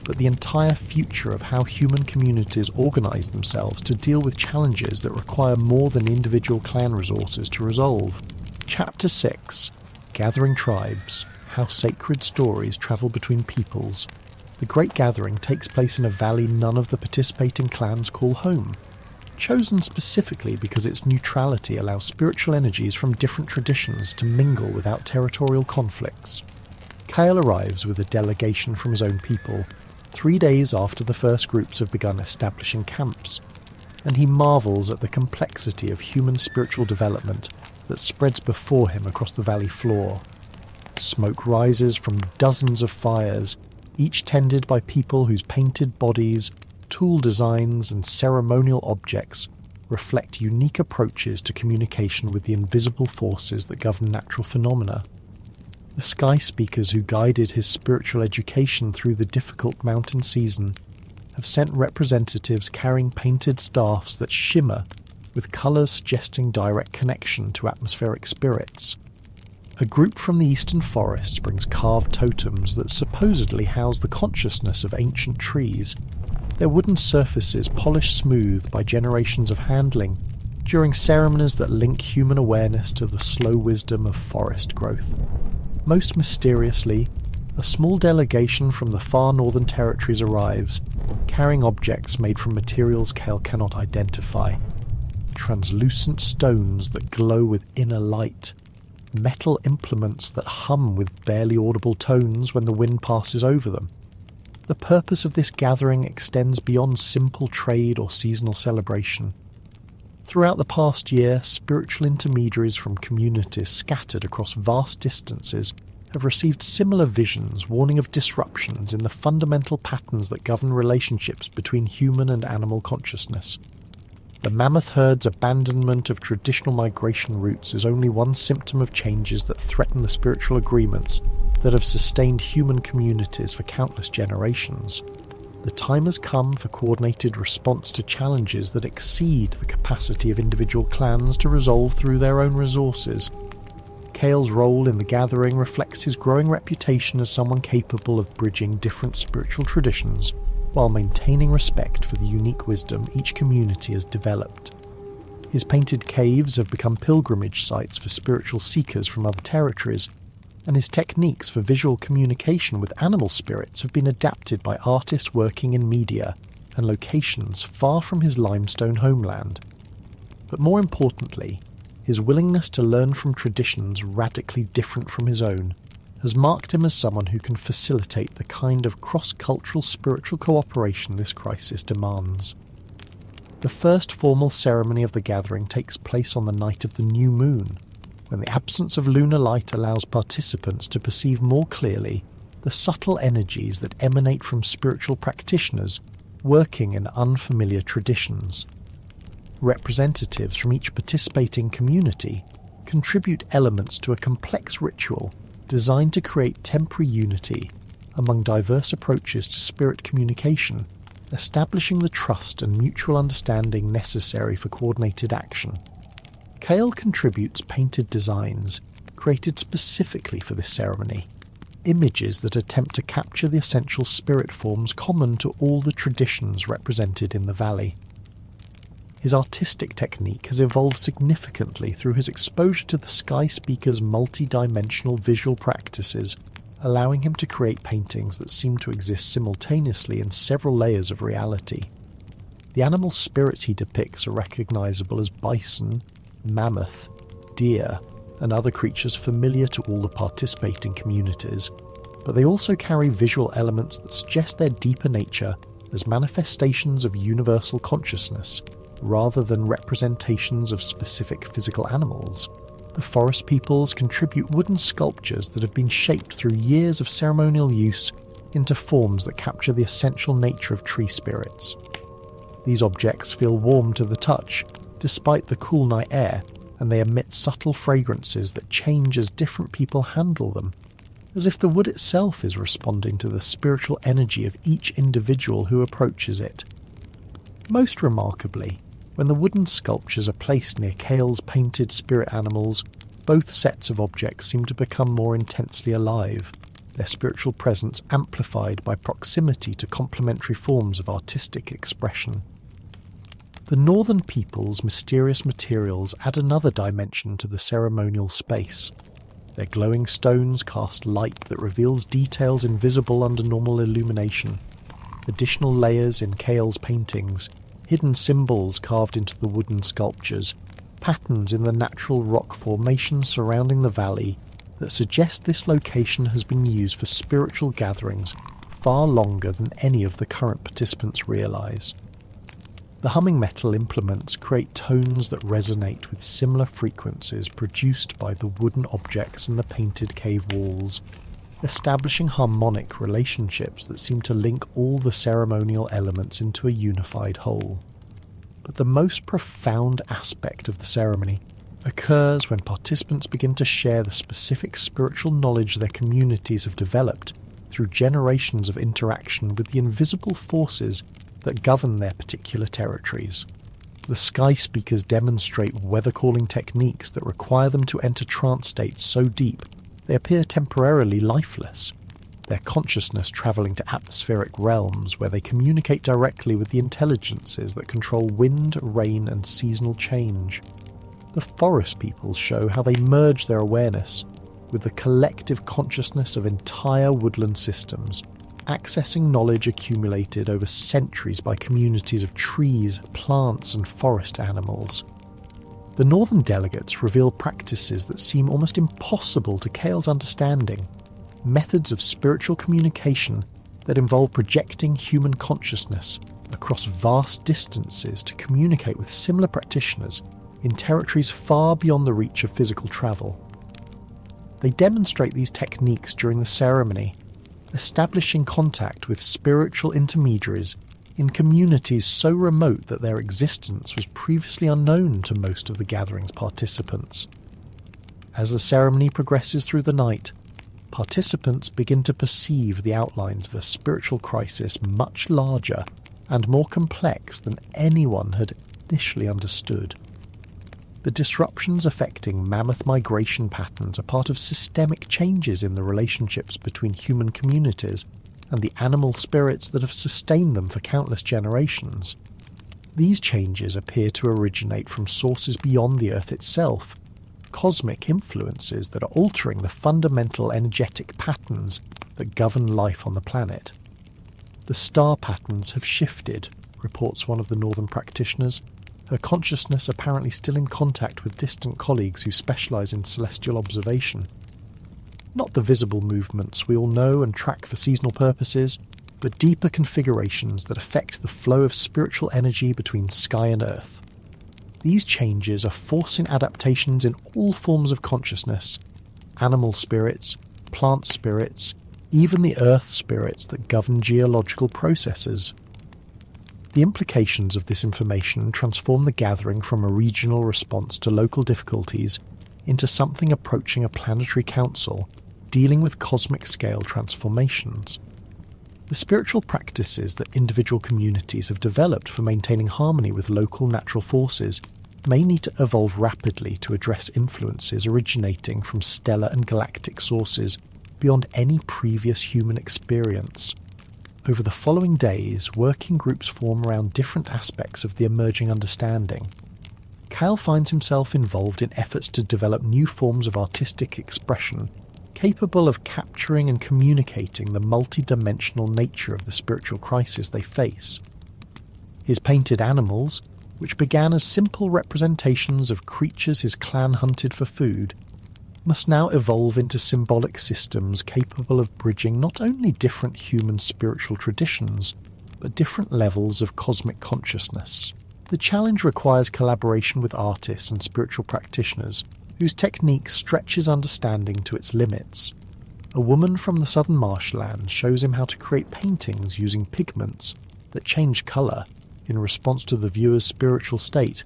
but the entire future of how human communities organise themselves to deal with challenges that require more than individual clan resources to resolve. Chapter 6. Gathering Tribes. How Sacred Stories Travel Between Peoples. The Great Gathering takes place in a valley none of the participating clans call home, chosen specifically because its neutrality allows spiritual energies from different traditions to mingle without territorial conflicts. Cale arrives with a delegation from his own people, 3 days after the first groups have begun establishing camps, and he marvels at the complexity of human spiritual development that spreads before him across the valley floor. Smoke rises from dozens of fires, each tended by people whose painted bodies, tool designs and ceremonial objects reflect unique approaches to communication with the invisible forces that govern natural phenomena. The Sky Speakers who guided his spiritual education through the difficult mountain season have sent representatives carrying painted staffs that shimmer with colours suggesting direct connection to atmospheric spirits. A group from the eastern forests brings carved totems that supposedly house the consciousness of ancient trees, their wooden surfaces polished smooth by generations of handling during ceremonies that link human awareness to the slow wisdom of forest growth. Most mysteriously, a small delegation from the far northern territories arrives, carrying objects made from materials Cale cannot identify. Translucent stones that glow with inner light, metal implements that hum with barely audible tones when the wind passes over them. The purpose of this gathering extends beyond simple trade or seasonal celebration. Throughout the past year, spiritual intermediaries from communities scattered across vast distances have received similar visions warning of disruptions in the fundamental patterns that govern relationships between human and animal consciousness. The mammoth herd's abandonment of traditional migration routes is only one symptom of changes that threaten the spiritual agreements that have sustained human communities for countless generations. The time has come for coordinated response to challenges that exceed the capacity of individual clans to resolve through their own resources. Cale's role in the gathering reflects his growing reputation as someone capable of bridging different spiritual traditions while maintaining respect for the unique wisdom each community has developed. His painted caves have become pilgrimage sites for spiritual seekers from other territories, and his techniques for visual communication with animal spirits have been adapted by artists working in media and locations far from his limestone homeland. But more importantly, his willingness to learn from traditions radically different from his own has marked him as someone who can facilitate the kind of cross-cultural spiritual cooperation this crisis demands. The first formal ceremony of the gathering takes place on the night of the new moon, when the absence of lunar light allows participants to perceive more clearly the subtle energies that emanate from spiritual practitioners working in unfamiliar traditions. Representatives from each participating community contribute elements to a complex ritual designed to create temporary unity among diverse approaches to spirit communication establishing the trust and mutual understanding necessary for coordinated action. Kale contributes painted designs created specifically for this ceremony, images that attempt to capture the essential spirit forms common to all the traditions represented in the valley. His artistic technique has evolved significantly through his exposure to the Sky Speaker's multi-dimensional visual practices, allowing him to create paintings that seem to exist simultaneously in several layers of reality. The animal spirits he depicts are recognizable as bison, mammoth, deer, and other creatures familiar to all the participating communities, but they also carry visual elements that suggest their deeper nature as manifestations of universal consciousness, rather than representations of specific physical animals. The forest peoples contribute wooden sculptures that have been shaped through years of ceremonial use into forms that capture the essential nature of tree spirits. These objects feel warm to the touch, despite the cool night air, and they emit subtle fragrances that change as different people handle them, as if the wood itself is responding to the spiritual energy of each individual who approaches it. Most remarkably, when the wooden sculptures are placed near Kale's painted spirit animals, both sets of objects seem to become more intensely alive, their spiritual presence amplified by proximity to complementary forms of artistic expression. The northern people's mysterious materials add another dimension to the ceremonial space. Their glowing stones cast light that reveals details invisible under normal illumination, additional layers in Kale's paintings, hidden symbols carved into the wooden sculptures, patterns in the natural rock formations surrounding the valley that suggest this location has been used for spiritual gatherings far longer than any of the current participants realise. The humming metal implements create tones that resonate with similar frequencies produced by the wooden objects and the painted cave walls, establishing harmonic relationships that seem to link all the ceremonial elements into a unified whole. But the most profound aspect of the ceremony occurs when participants begin to share the specific spiritual knowledge their communities have developed through generations of interaction with the invisible forces that govern their particular territories. The Sky Speakers demonstrate weather-calling techniques that require them to enter trance states so deep they appear temporarily lifeless, their consciousness travelling to atmospheric realms where they communicate directly with the intelligences that control wind, rain, and seasonal change. The forest peoples show how they merge their awareness with the collective consciousness of entire woodland systems, accessing knowledge accumulated over centuries by communities of trees, plants, and forest animals. The northern delegates reveal practices that seem almost impossible to Kale's understanding, methods of spiritual communication that involve projecting human consciousness across vast distances to communicate with similar practitioners in territories far beyond the reach of physical travel. They demonstrate these techniques during the ceremony, establishing contact with spiritual intermediaries in communities so remote that their existence was previously unknown to most of the gathering's participants. As the ceremony progresses through the night, participants begin to perceive the outlines of a spiritual crisis much larger and more complex than anyone had initially understood. The disruptions affecting mammoth migration patterns are part of systemic changes in the relationships between human communities and the animal spirits that have sustained them for countless generations. These changes appear to originate from sources beyond the Earth itself, cosmic influences that are altering the fundamental energetic patterns that govern life on the planet. The star patterns have shifted, reports one of the northern practitioners, her consciousness apparently still in contact with distant colleagues who specialise in celestial observation. Not the visible movements we all know and track for seasonal purposes, but deeper configurations that affect the flow of spiritual energy between sky and earth. These changes are forcing adaptations in all forms of consciousness, animal spirits, plant spirits, even the earth spirits that govern geological processes. The implications of this information transform the gathering from a regional response to local difficulties into something approaching a planetary council dealing with cosmic scale transformations. The spiritual practices that individual communities have developed for maintaining harmony with local natural forces may need to evolve rapidly to address influences originating from stellar and galactic sources beyond any previous human experience. Over the following days, working groups form around different aspects of the emerging understanding. Kyle finds himself involved in efforts to develop new forms of artistic expression capable of capturing and communicating the multi-dimensional nature of the spiritual crisis they face. His painted animals, which began as simple representations of creatures his clan hunted for food, must now evolve into symbolic systems capable of bridging not only different human spiritual traditions, but different levels of cosmic consciousness. The challenge requires collaboration with artists and spiritual practitioners whose technique stretches understanding to its limits. A woman from the southern marshlands shows him how to create paintings using pigments that change colour in response to the viewer's spiritual state,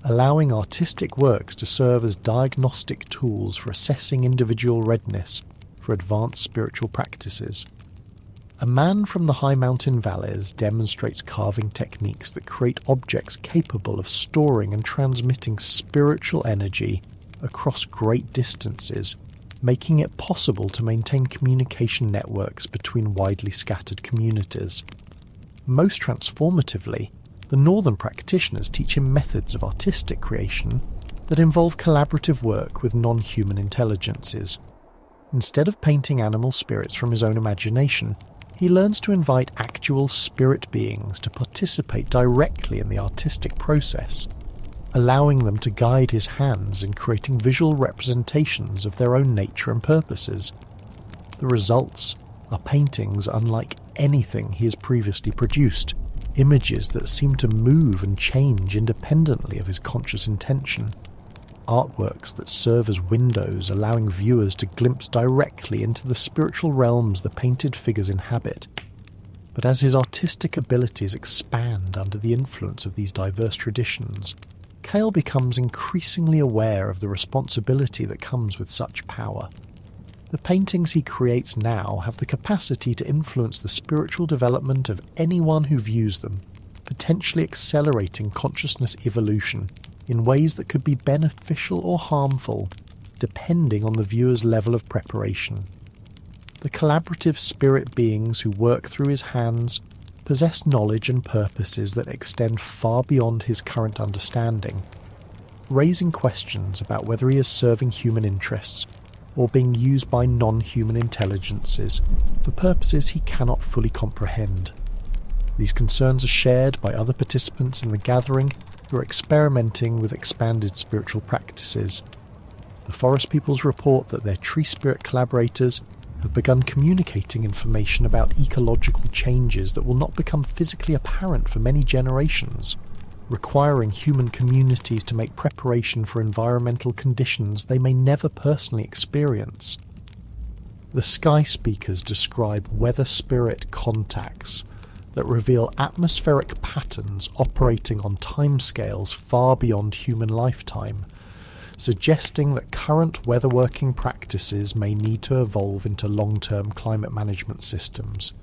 allowing artistic works to serve as diagnostic tools for assessing individual readiness for advanced spiritual practices. A man from the high mountain valleys demonstrates carving techniques that create objects capable of storing and transmitting spiritual energy across great distances, making it possible to maintain communication networks between widely scattered communities. Most transformatively, the northern practitioners teach him methods of artistic creation that involve collaborative work with non-human intelligences. Instead of painting animal spirits from his own imagination, he learns to invite actual spirit beings to participate directly in the artistic process, allowing them to guide his hands in creating visual representations of their own nature and purposes. The results are paintings unlike anything he has previously produced, images that seem to move and change independently of his conscious intention, artworks that serve as windows allowing viewers to glimpse directly into the spiritual realms the painted figures inhabit. But as his artistic abilities expand under the influence of these diverse traditions, Cale becomes increasingly aware of the responsibility that comes with such power. The paintings he creates now have the capacity to influence the spiritual development of anyone who views them, potentially accelerating consciousness evolution in ways that could be beneficial or harmful, depending on the viewer's level of preparation. The collaborative spirit beings who work through his hands possess knowledge and purposes that extend far beyond his current understanding, raising questions about whether he is serving human interests or being used by non-human intelligences for purposes he cannot fully comprehend. These concerns are shared by other participants in the gathering who are experimenting with expanded spiritual practices. The forest peoples report that their tree spirit collaborators have begun communicating information about ecological changes that will not become physically apparent for many generations, requiring human communities to make preparation for environmental conditions they may never personally experience. The sky speakers describe weather spirit contacts that reveal atmospheric patterns operating on timescales far beyond human lifetime, suggesting that current weatherworking practices may need to evolve into long-term climate management systems.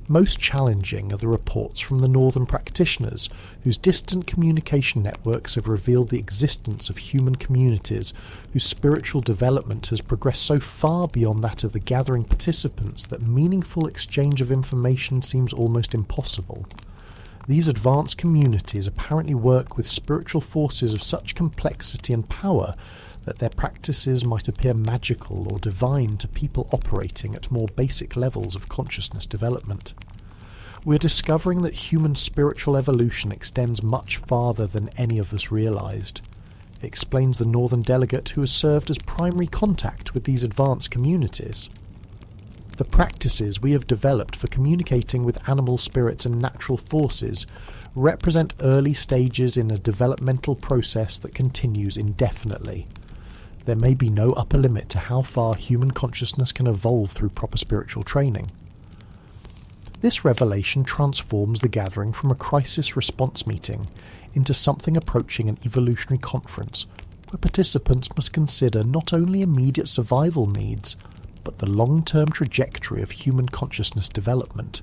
Most challenging are the reports from the northern practitioners, whose distant communication networks have revealed the existence of human communities whose spiritual development has progressed so far beyond that of the gathering participants that meaningful exchange of information seems almost impossible. These advanced communities apparently work with spiritual forces of such complexity and power that their practices might appear magical or divine to people operating at more basic levels of consciousness development. We're discovering that human spiritual evolution extends much farther than any of us realized, explains the northern delegate who has served as primary contact with these advanced communities. The practices we have developed for communicating with animal spirits and natural forces represent early stages in a developmental process that continues indefinitely. There may be no upper limit to how far human consciousness can evolve through proper spiritual training. This revelation transforms the gathering from a crisis response meeting into something approaching an evolutionary conference, where participants must consider not only immediate survival needs, but the long-term trajectory of human consciousness development.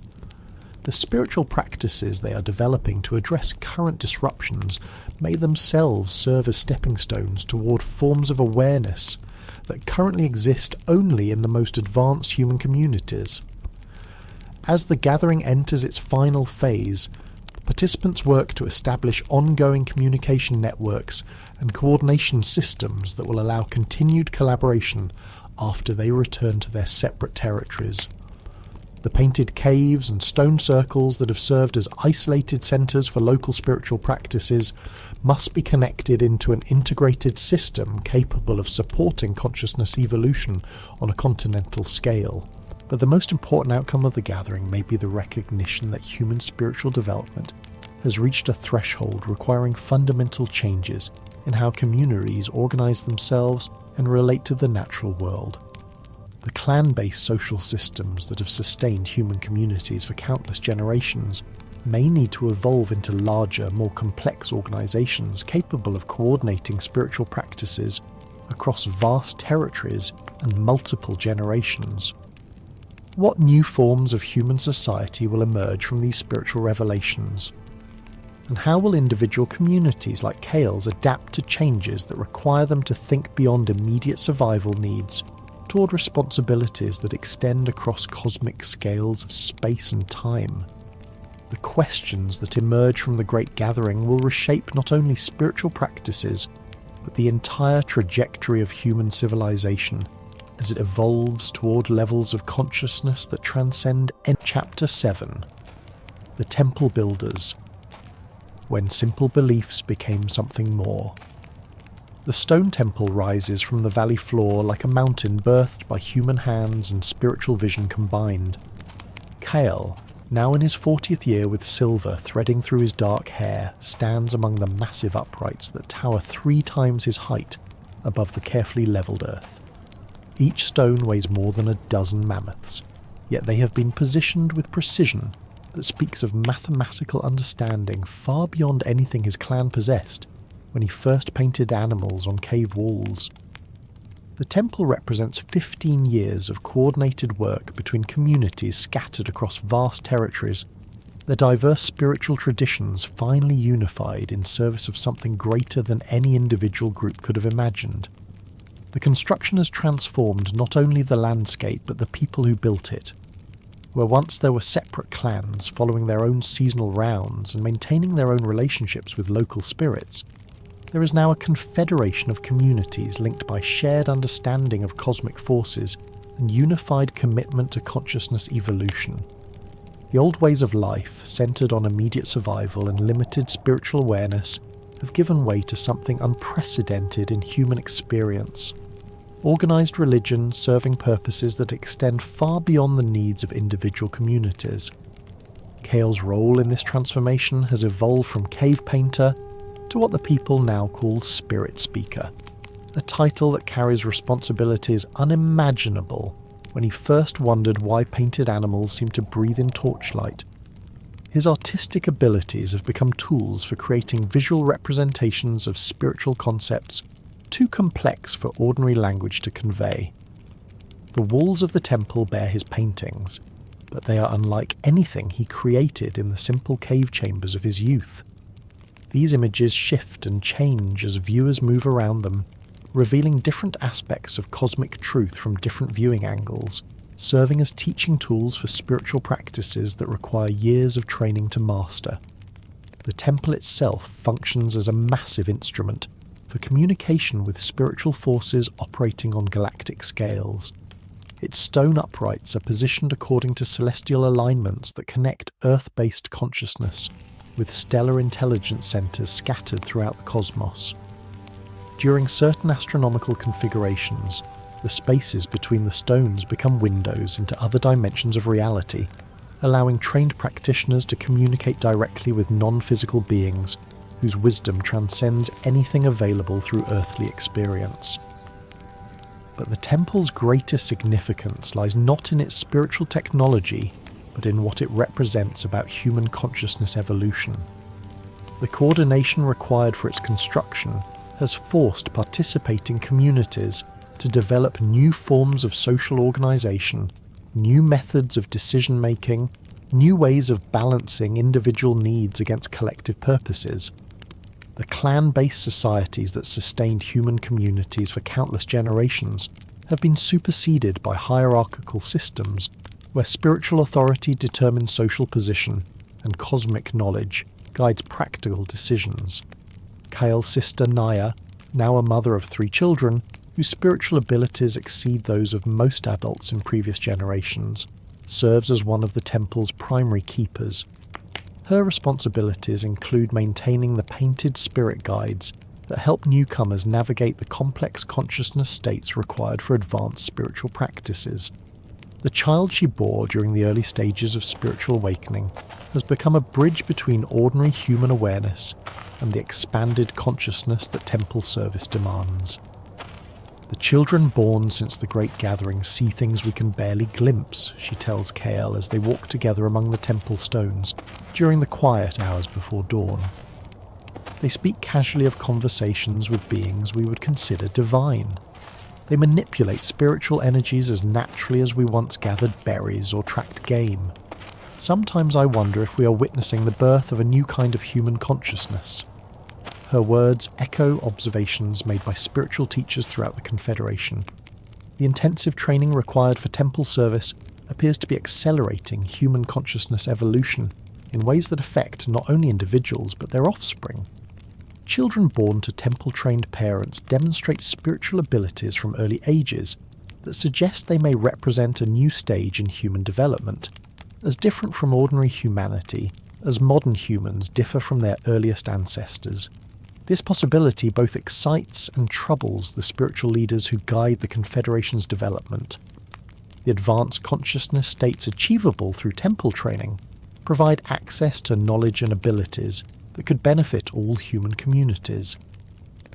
The spiritual practices they are developing to address current disruptions may themselves serve as stepping stones toward forms of awareness that currently exist only in the most advanced human communities. As the gathering enters its final phase, participants work to establish ongoing communication networks and coordination systems that will allow continued collaboration after they return to their separate territories. The painted caves and stone circles that have served as isolated centres for local spiritual practices must be connected into an integrated system capable of supporting consciousness evolution on a continental scale. But the most important outcome of the gathering may be the recognition that human spiritual development has reached a threshold requiring fundamental changes in how communities organise themselves and relate to the natural world. The clan-based social systems that have sustained human communities for countless generations may need to evolve into larger, more complex organisations capable of coordinating spiritual practices across vast territories and multiple generations. What new forms of human society will emerge from these spiritual revelations? And how will individual communities like Kale's adapt to changes that require them to think beyond immediate survival needs toward responsibilities that extend across cosmic scales of space and time? The questions that emerge from the Great Gathering will reshape not only spiritual practices, but the entire trajectory of human civilization as it evolves toward levels of consciousness that transcend. Chapter 7. The Temple Builders. When simple beliefs became something more. The stone temple rises from the valley floor like a mountain birthed by human hands and spiritual vision combined. Kale, now in his 40th year with silver threading through his dark hair, stands among the massive uprights that tower 3 times his height above the carefully levelled earth. Each stone weighs more than a dozen mammoths, yet they have been positioned with precision that speaks of mathematical understanding far beyond anything his clan possessed when he first painted animals on cave walls. The temple represents 15 years of coordinated work between communities scattered across vast territories, their diverse spiritual traditions finally unified in service of something greater than any individual group could have imagined. The construction has transformed not only the landscape but the people who built it. Where once there were separate clans following their own seasonal rounds and maintaining their own relationships with local spirits, there is now a confederation of communities linked by shared understanding of cosmic forces and unified commitment to consciousness evolution. The old ways of life, centered on immediate survival and limited spiritual awareness, have given way to something unprecedented in human experience. Organized religion serving purposes that extend far beyond the needs of individual communities. Kale's role in this transformation has evolved from cave painter to what the people now call spirit speaker, a title that carries responsibilities unimaginable when he first wondered why painted animals seemed to breathe in torchlight. His artistic abilities have become tools for creating visual representations of spiritual concepts too complex for ordinary language to convey. The walls of the temple bear his paintings, but they are unlike anything he created in the simple cave chambers of his youth. These images shift and change as viewers move around them, revealing different aspects of cosmic truth from different viewing angles, serving as teaching tools for spiritual practices that require years of training to master. The temple itself functions as a massive instrument for communication with spiritual forces operating on galactic scales. Its stone uprights are positioned according to celestial alignments that connect Earth-based consciousness with stellar intelligence centers scattered throughout the cosmos. During certain astronomical configurations, the spaces between the stones become windows into other dimensions of reality, allowing trained practitioners to communicate directly with non-physical beings whose wisdom transcends anything available through earthly experience. But the temple's greatest significance lies not in its spiritual technology, but in what it represents about human consciousness evolution. The coordination required for its construction has forced participating communities to develop new forms of social organisation, new methods of decision-making, new ways of balancing individual needs against collective purposes. The clan-based societies that sustained human communities for countless generations have been superseded by hierarchical systems where spiritual authority determines social position and cosmic knowledge guides practical decisions. Kale's sister Naya, now a mother of 3 children, whose spiritual abilities exceed those of most adults in previous generations, serves as one of the temple's primary keepers. Her responsibilities include maintaining the painted spirit guides that help newcomers navigate the complex consciousness states required for advanced spiritual practices. The child she bore during the early stages of spiritual awakening has become a bridge between ordinary human awareness and the expanded consciousness that temple service demands. The children born since the Great Gathering see things we can barely glimpse, she tells Kale as they walk together among the temple stones during the quiet hours before dawn. They speak casually of conversations with beings we would consider divine. They manipulate spiritual energies as naturally as we once gathered berries or tracked game. Sometimes I wonder if we are witnessing the birth of a new kind of human consciousness. Her words echo observations made by spiritual teachers throughout the Confederation. The intensive training required for temple service appears to be accelerating human consciousness evolution in ways that affect not only individuals but their offspring. Children born to temple-trained parents demonstrate spiritual abilities from early ages that suggest they may represent a new stage in human development, as different from ordinary humanity as modern humans differ from their earliest ancestors. This possibility both excites and troubles the spiritual leaders who guide the Confederation's development. The advanced consciousness states achievable through temple training provide access to knowledge and abilities that could benefit all human communities.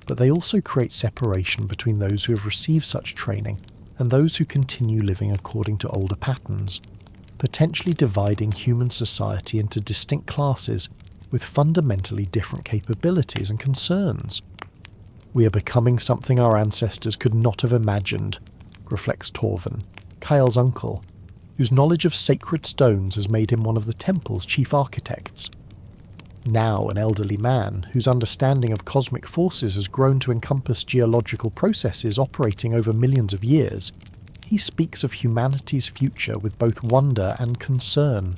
But they also create separation between those who have received such training and those who continue living according to older patterns, potentially dividing human society into distinct classes with fundamentally different capabilities and concerns. We are becoming something our ancestors could not have imagined, reflects Torvin, Kyle's uncle, whose knowledge of sacred stones has made him one of the temple's chief architects. Now an elderly man, whose understanding of cosmic forces has grown to encompass geological processes operating over millions of years, he speaks of humanity's future with both wonder and concern.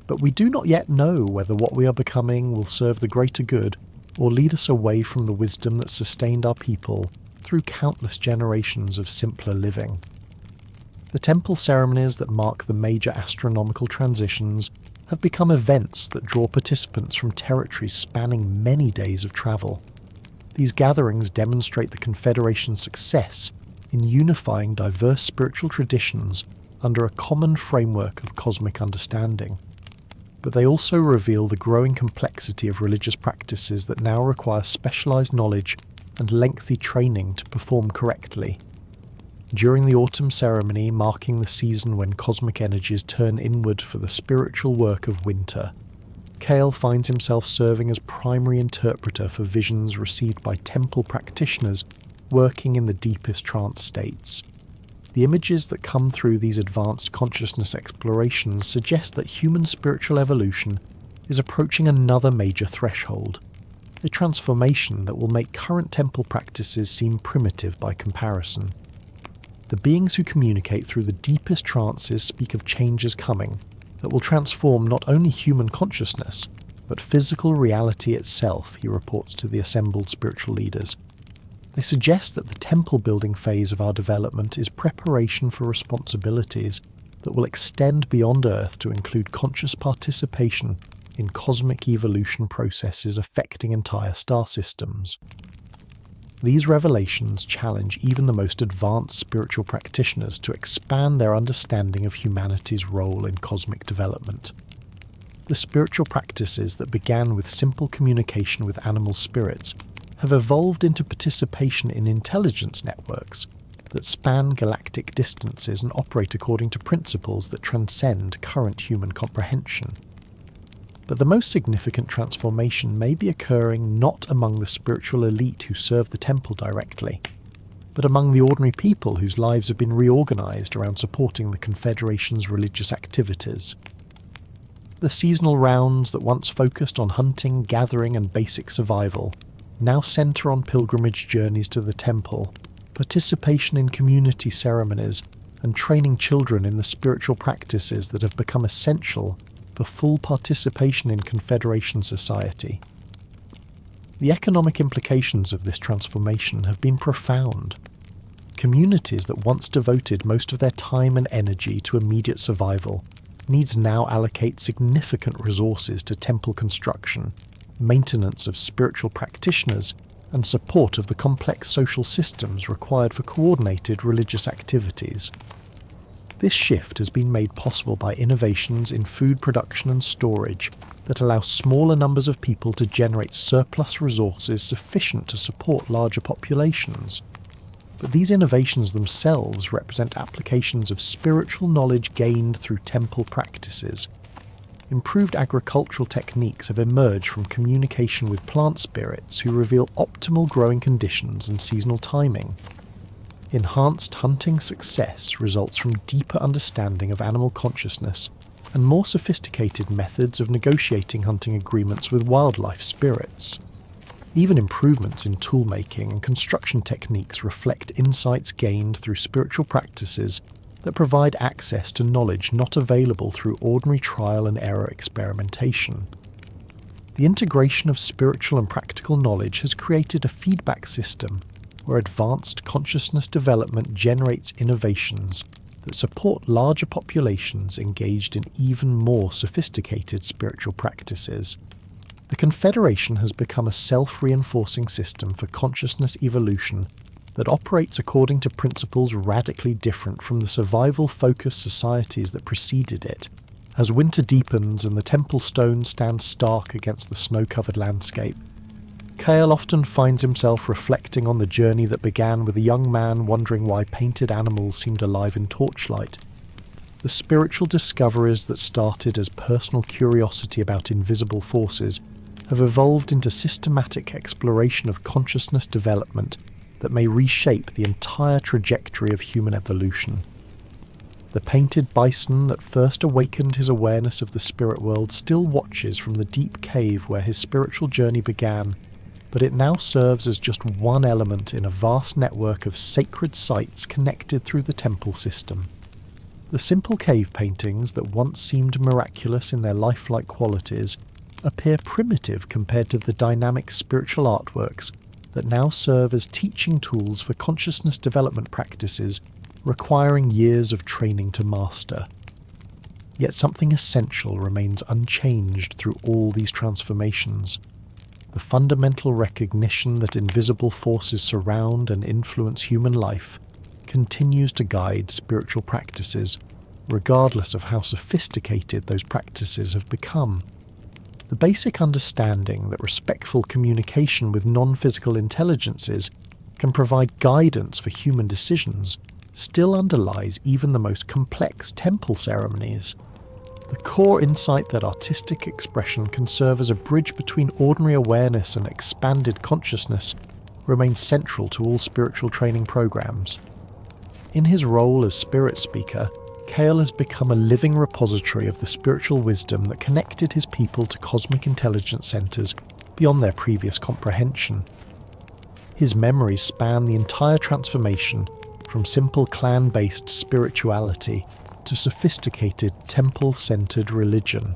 But we do not yet know whether what we are becoming will serve the greater good or lead us away from the wisdom that sustained our people through countless generations of simpler living. The temple ceremonies that mark the major astronomical transitions have become events that draw participants from territories spanning many days of travel. These gatherings demonstrate the Confederation's success in unifying diverse spiritual traditions under a common framework of cosmic understanding. But they also reveal the growing complexity of religious practices that now require specialized knowledge and lengthy training to perform correctly. During the autumn ceremony marking the season when cosmic energies turn inward for the spiritual work of winter, Kale finds himself serving as primary interpreter for visions received by temple practitioners working in the deepest trance states. The images that come through these advanced consciousness explorations suggest that human spiritual evolution is approaching another major threshold, a transformation that will make current temple practices seem primitive by comparison. The beings who communicate through the deepest trances speak of changes coming that will transform not only human consciousness, but physical reality itself, he reports to the assembled spiritual leaders. They suggest that the temple-building phase of our development is preparation for responsibilities that will extend beyond Earth to include conscious participation in cosmic evolution processes affecting entire star systems. These revelations challenge even the most advanced spiritual practitioners to expand their understanding of humanity's role in cosmic development. The spiritual practices that began with simple communication with animal spirits have evolved into participation in intelligence networks that span galactic distances and operate according to principles that transcend current human comprehension. But the most significant transformation may be occurring not among the spiritual elite who serve the temple directly. but among the ordinary people whose lives have been reorganised around supporting the Confederation's religious activities. The seasonal rounds that once focused on hunting, gathering and basic survival now centre on pilgrimage journeys to the temple, participation in community ceremonies, and training children in the spiritual practices that have become essential for full participation in Confederation society. The economic implications of this transformation have been profound. Communities that once devoted most of their time and energy to immediate survival needs now allocate significant resources to temple construction, maintenance of spiritual practitioners, and support of the complex social systems required for coordinated religious activities. This shift has been made possible by innovations in food production and storage that allow smaller numbers of people to generate surplus resources sufficient to support larger populations. But these innovations themselves represent applications of spiritual knowledge gained through temple practices. Improved agricultural techniques have emerged from communication with plant spirits who reveal optimal growing conditions and seasonal timing. Enhanced hunting success results from deeper understanding of animal consciousness and more sophisticated methods of negotiating hunting agreements with wildlife spirits. Even improvements in toolmaking and construction techniques reflect insights gained through spiritual practices that provide access to knowledge not available through ordinary trial and error experimentation. The integration of spiritual and practical knowledge has created a feedback system where advanced consciousness development generates innovations that support larger populations engaged in even more sophisticated spiritual practices. The Confederation has become a self-reinforcing system for consciousness evolution that operates according to principles radically different from the survival-focused societies that preceded it. As winter deepens and the temple stones stand stark against the snow-covered landscape, Kale often finds himself reflecting on the journey that began with a young man wondering why painted animals seemed alive in torchlight. The spiritual discoveries that started as personal curiosity about invisible forces have evolved into systematic exploration of consciousness development that may reshape the entire trajectory of human evolution. The painted bison that first awakened his awareness of the spirit world still watches from the deep cave where his spiritual journey began, but it now serves as just one element in a vast network of sacred sites connected through the temple system. The simple cave paintings that once seemed miraculous in their lifelike qualities appear primitive compared to the dynamic spiritual artworks that now serve as teaching tools for consciousness development practices requiring years of training to master. Yet something essential remains unchanged through all these transformations. The fundamental recognition that invisible forces surround and influence human life continues to guide spiritual practices, regardless of how sophisticated those practices have become. The basic understanding that respectful communication with non-physical intelligences can provide guidance for human decisions still underlies even the most complex temple ceremonies. The core insight that artistic expression can serve as a bridge between ordinary awareness and expanded consciousness remains central to all spiritual training programs. In his role as spirit speaker, Kale has become a living repository of the spiritual wisdom that connected his people to cosmic intelligence centers beyond their previous comprehension. His memories span the entire transformation from simple clan-based spirituality to sophisticated temple-centered religion.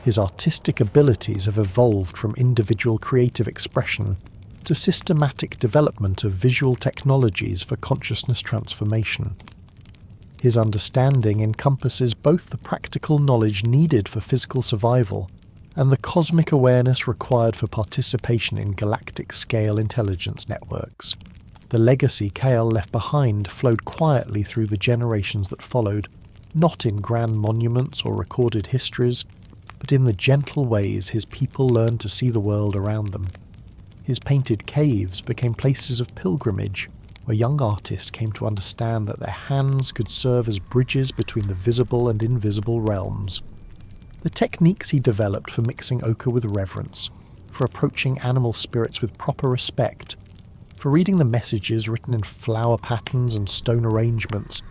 His artistic abilities have evolved from individual creative expression to systematic development of visual technologies for consciousness transformation. His understanding encompasses both the practical knowledge needed for physical survival and the cosmic awareness required for participation in galactic-scale intelligence networks. The legacy Kale left behind flowed quietly through the generations that followed, not in grand monuments or recorded histories, but in the gentle ways his people learned to see the world around them. His painted caves became places of pilgrimage, where young artists came to understand that their hands could serve as bridges between the visible and invisible realms. The techniques he developed for mixing ochre with reverence, for approaching animal spirits with proper respect, For reading the messages written in flower patterns and stone arrangements,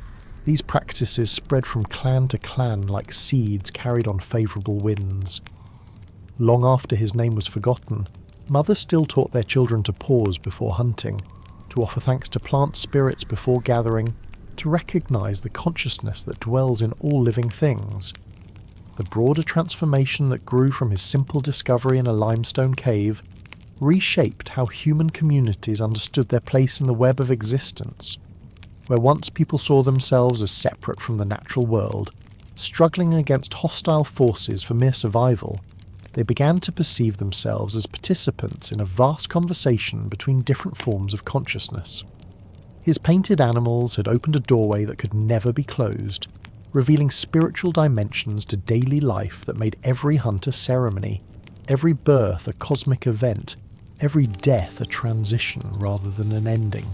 these practices spread from clan to clan like seeds carried on favourable winds. Long after his name was forgotten, mothers still taught their children to pause before hunting, to offer thanks to plant spirits before gathering, to recognise the consciousness that dwells in all living things. The broader transformation that grew from his simple discovery in a limestone cave reshaped how human communities understood their place in the web of existence. Where once people saw themselves as separate from the natural world, struggling against hostile forces for mere survival, they began to perceive themselves as participants in a vast conversation between different forms of consciousness. His painted animals had opened a doorway that could never be closed, revealing spiritual dimensions to daily life that made every hunt a ceremony, every birth a cosmic event, every death a transition rather than an ending.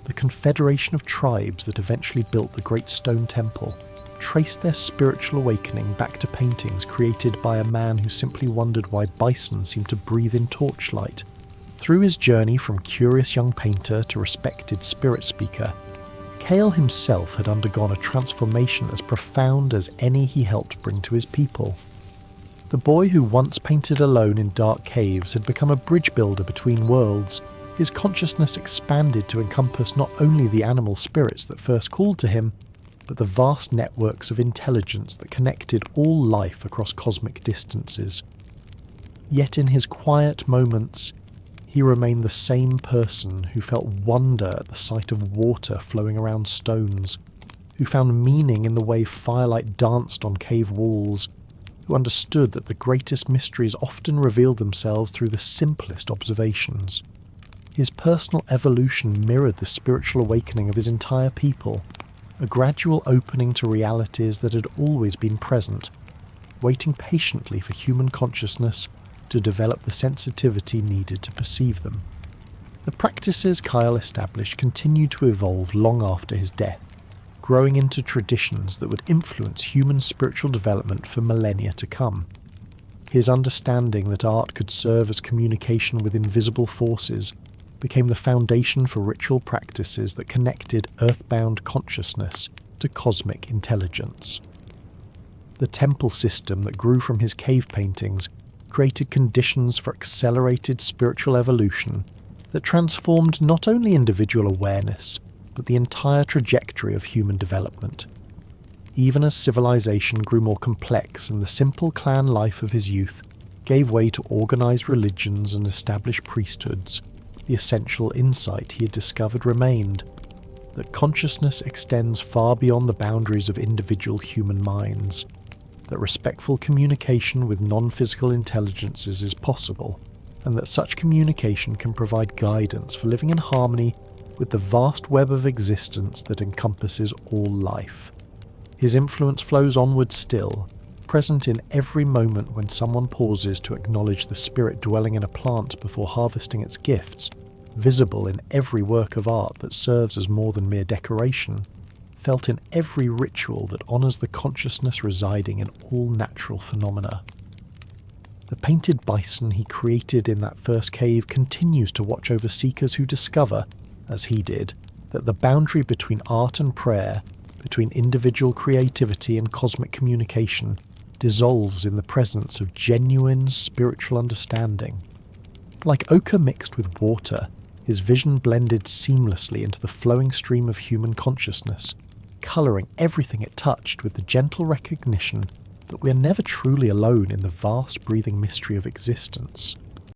The confederation of tribes that eventually built the Great Stone Temple traced their spiritual awakening back to paintings created by a man who simply wondered why bison seemed to breathe in torchlight. Through his journey from curious young painter to respected spirit speaker, Cale himself had undergone a transformation as profound as any he helped bring to his people. The boy who once painted alone in dark caves had become a bridge builder between worlds. His consciousness expanded to encompass not only the animal spirits that first called to him, but the vast networks of intelligence that connected all life across cosmic distances. Yet in his quiet moments, he remained the same person who felt wonder at the sight of water flowing around stones, who found meaning in the way firelight danced on cave walls, who understood that the greatest mysteries often revealed themselves through the simplest observations. His personal evolution mirrored the spiritual awakening of his entire people, a gradual opening to realities that had always been present, waiting patiently for human consciousness to develop the sensitivity needed to perceive them. The practices Kyle established continued to evolve long after his death, growing into traditions that would influence human spiritual development for millennia to come. His understanding that art could serve as communication with invisible forces became the foundation for ritual practices that connected earthbound consciousness to cosmic intelligence. The temple system that grew from his cave paintings created conditions for accelerated spiritual evolution that transformed not only individual awareness, but the entire trajectory of human development. Even as civilization grew more complex and the simple clan life of his youth gave way to organized religions and established priesthoods, the essential insight he had discovered remained, that consciousness extends far beyond the boundaries of individual human minds, that respectful communication with non-physical intelligences is possible, and that such communication can provide guidance for living in harmony with the vast web of existence that encompasses all life. His influence flows onward still, present in every moment when someone pauses to acknowledge the spirit dwelling in a plant before harvesting its gifts, visible in every work of art that serves as more than mere decoration, felt in every ritual that honours the consciousness residing in all natural phenomena. The painted bison he created in that first cave continues to watch over seekers who discover, as he did, that the boundary between art and prayer, between individual creativity and cosmic communication, dissolves in the presence of genuine spiritual understanding. Like ochre mixed with water, his vision blended seamlessly into the flowing stream of human consciousness, colouring everything it touched with the gentle recognition that we are never truly alone in the vast breathing mystery of existence.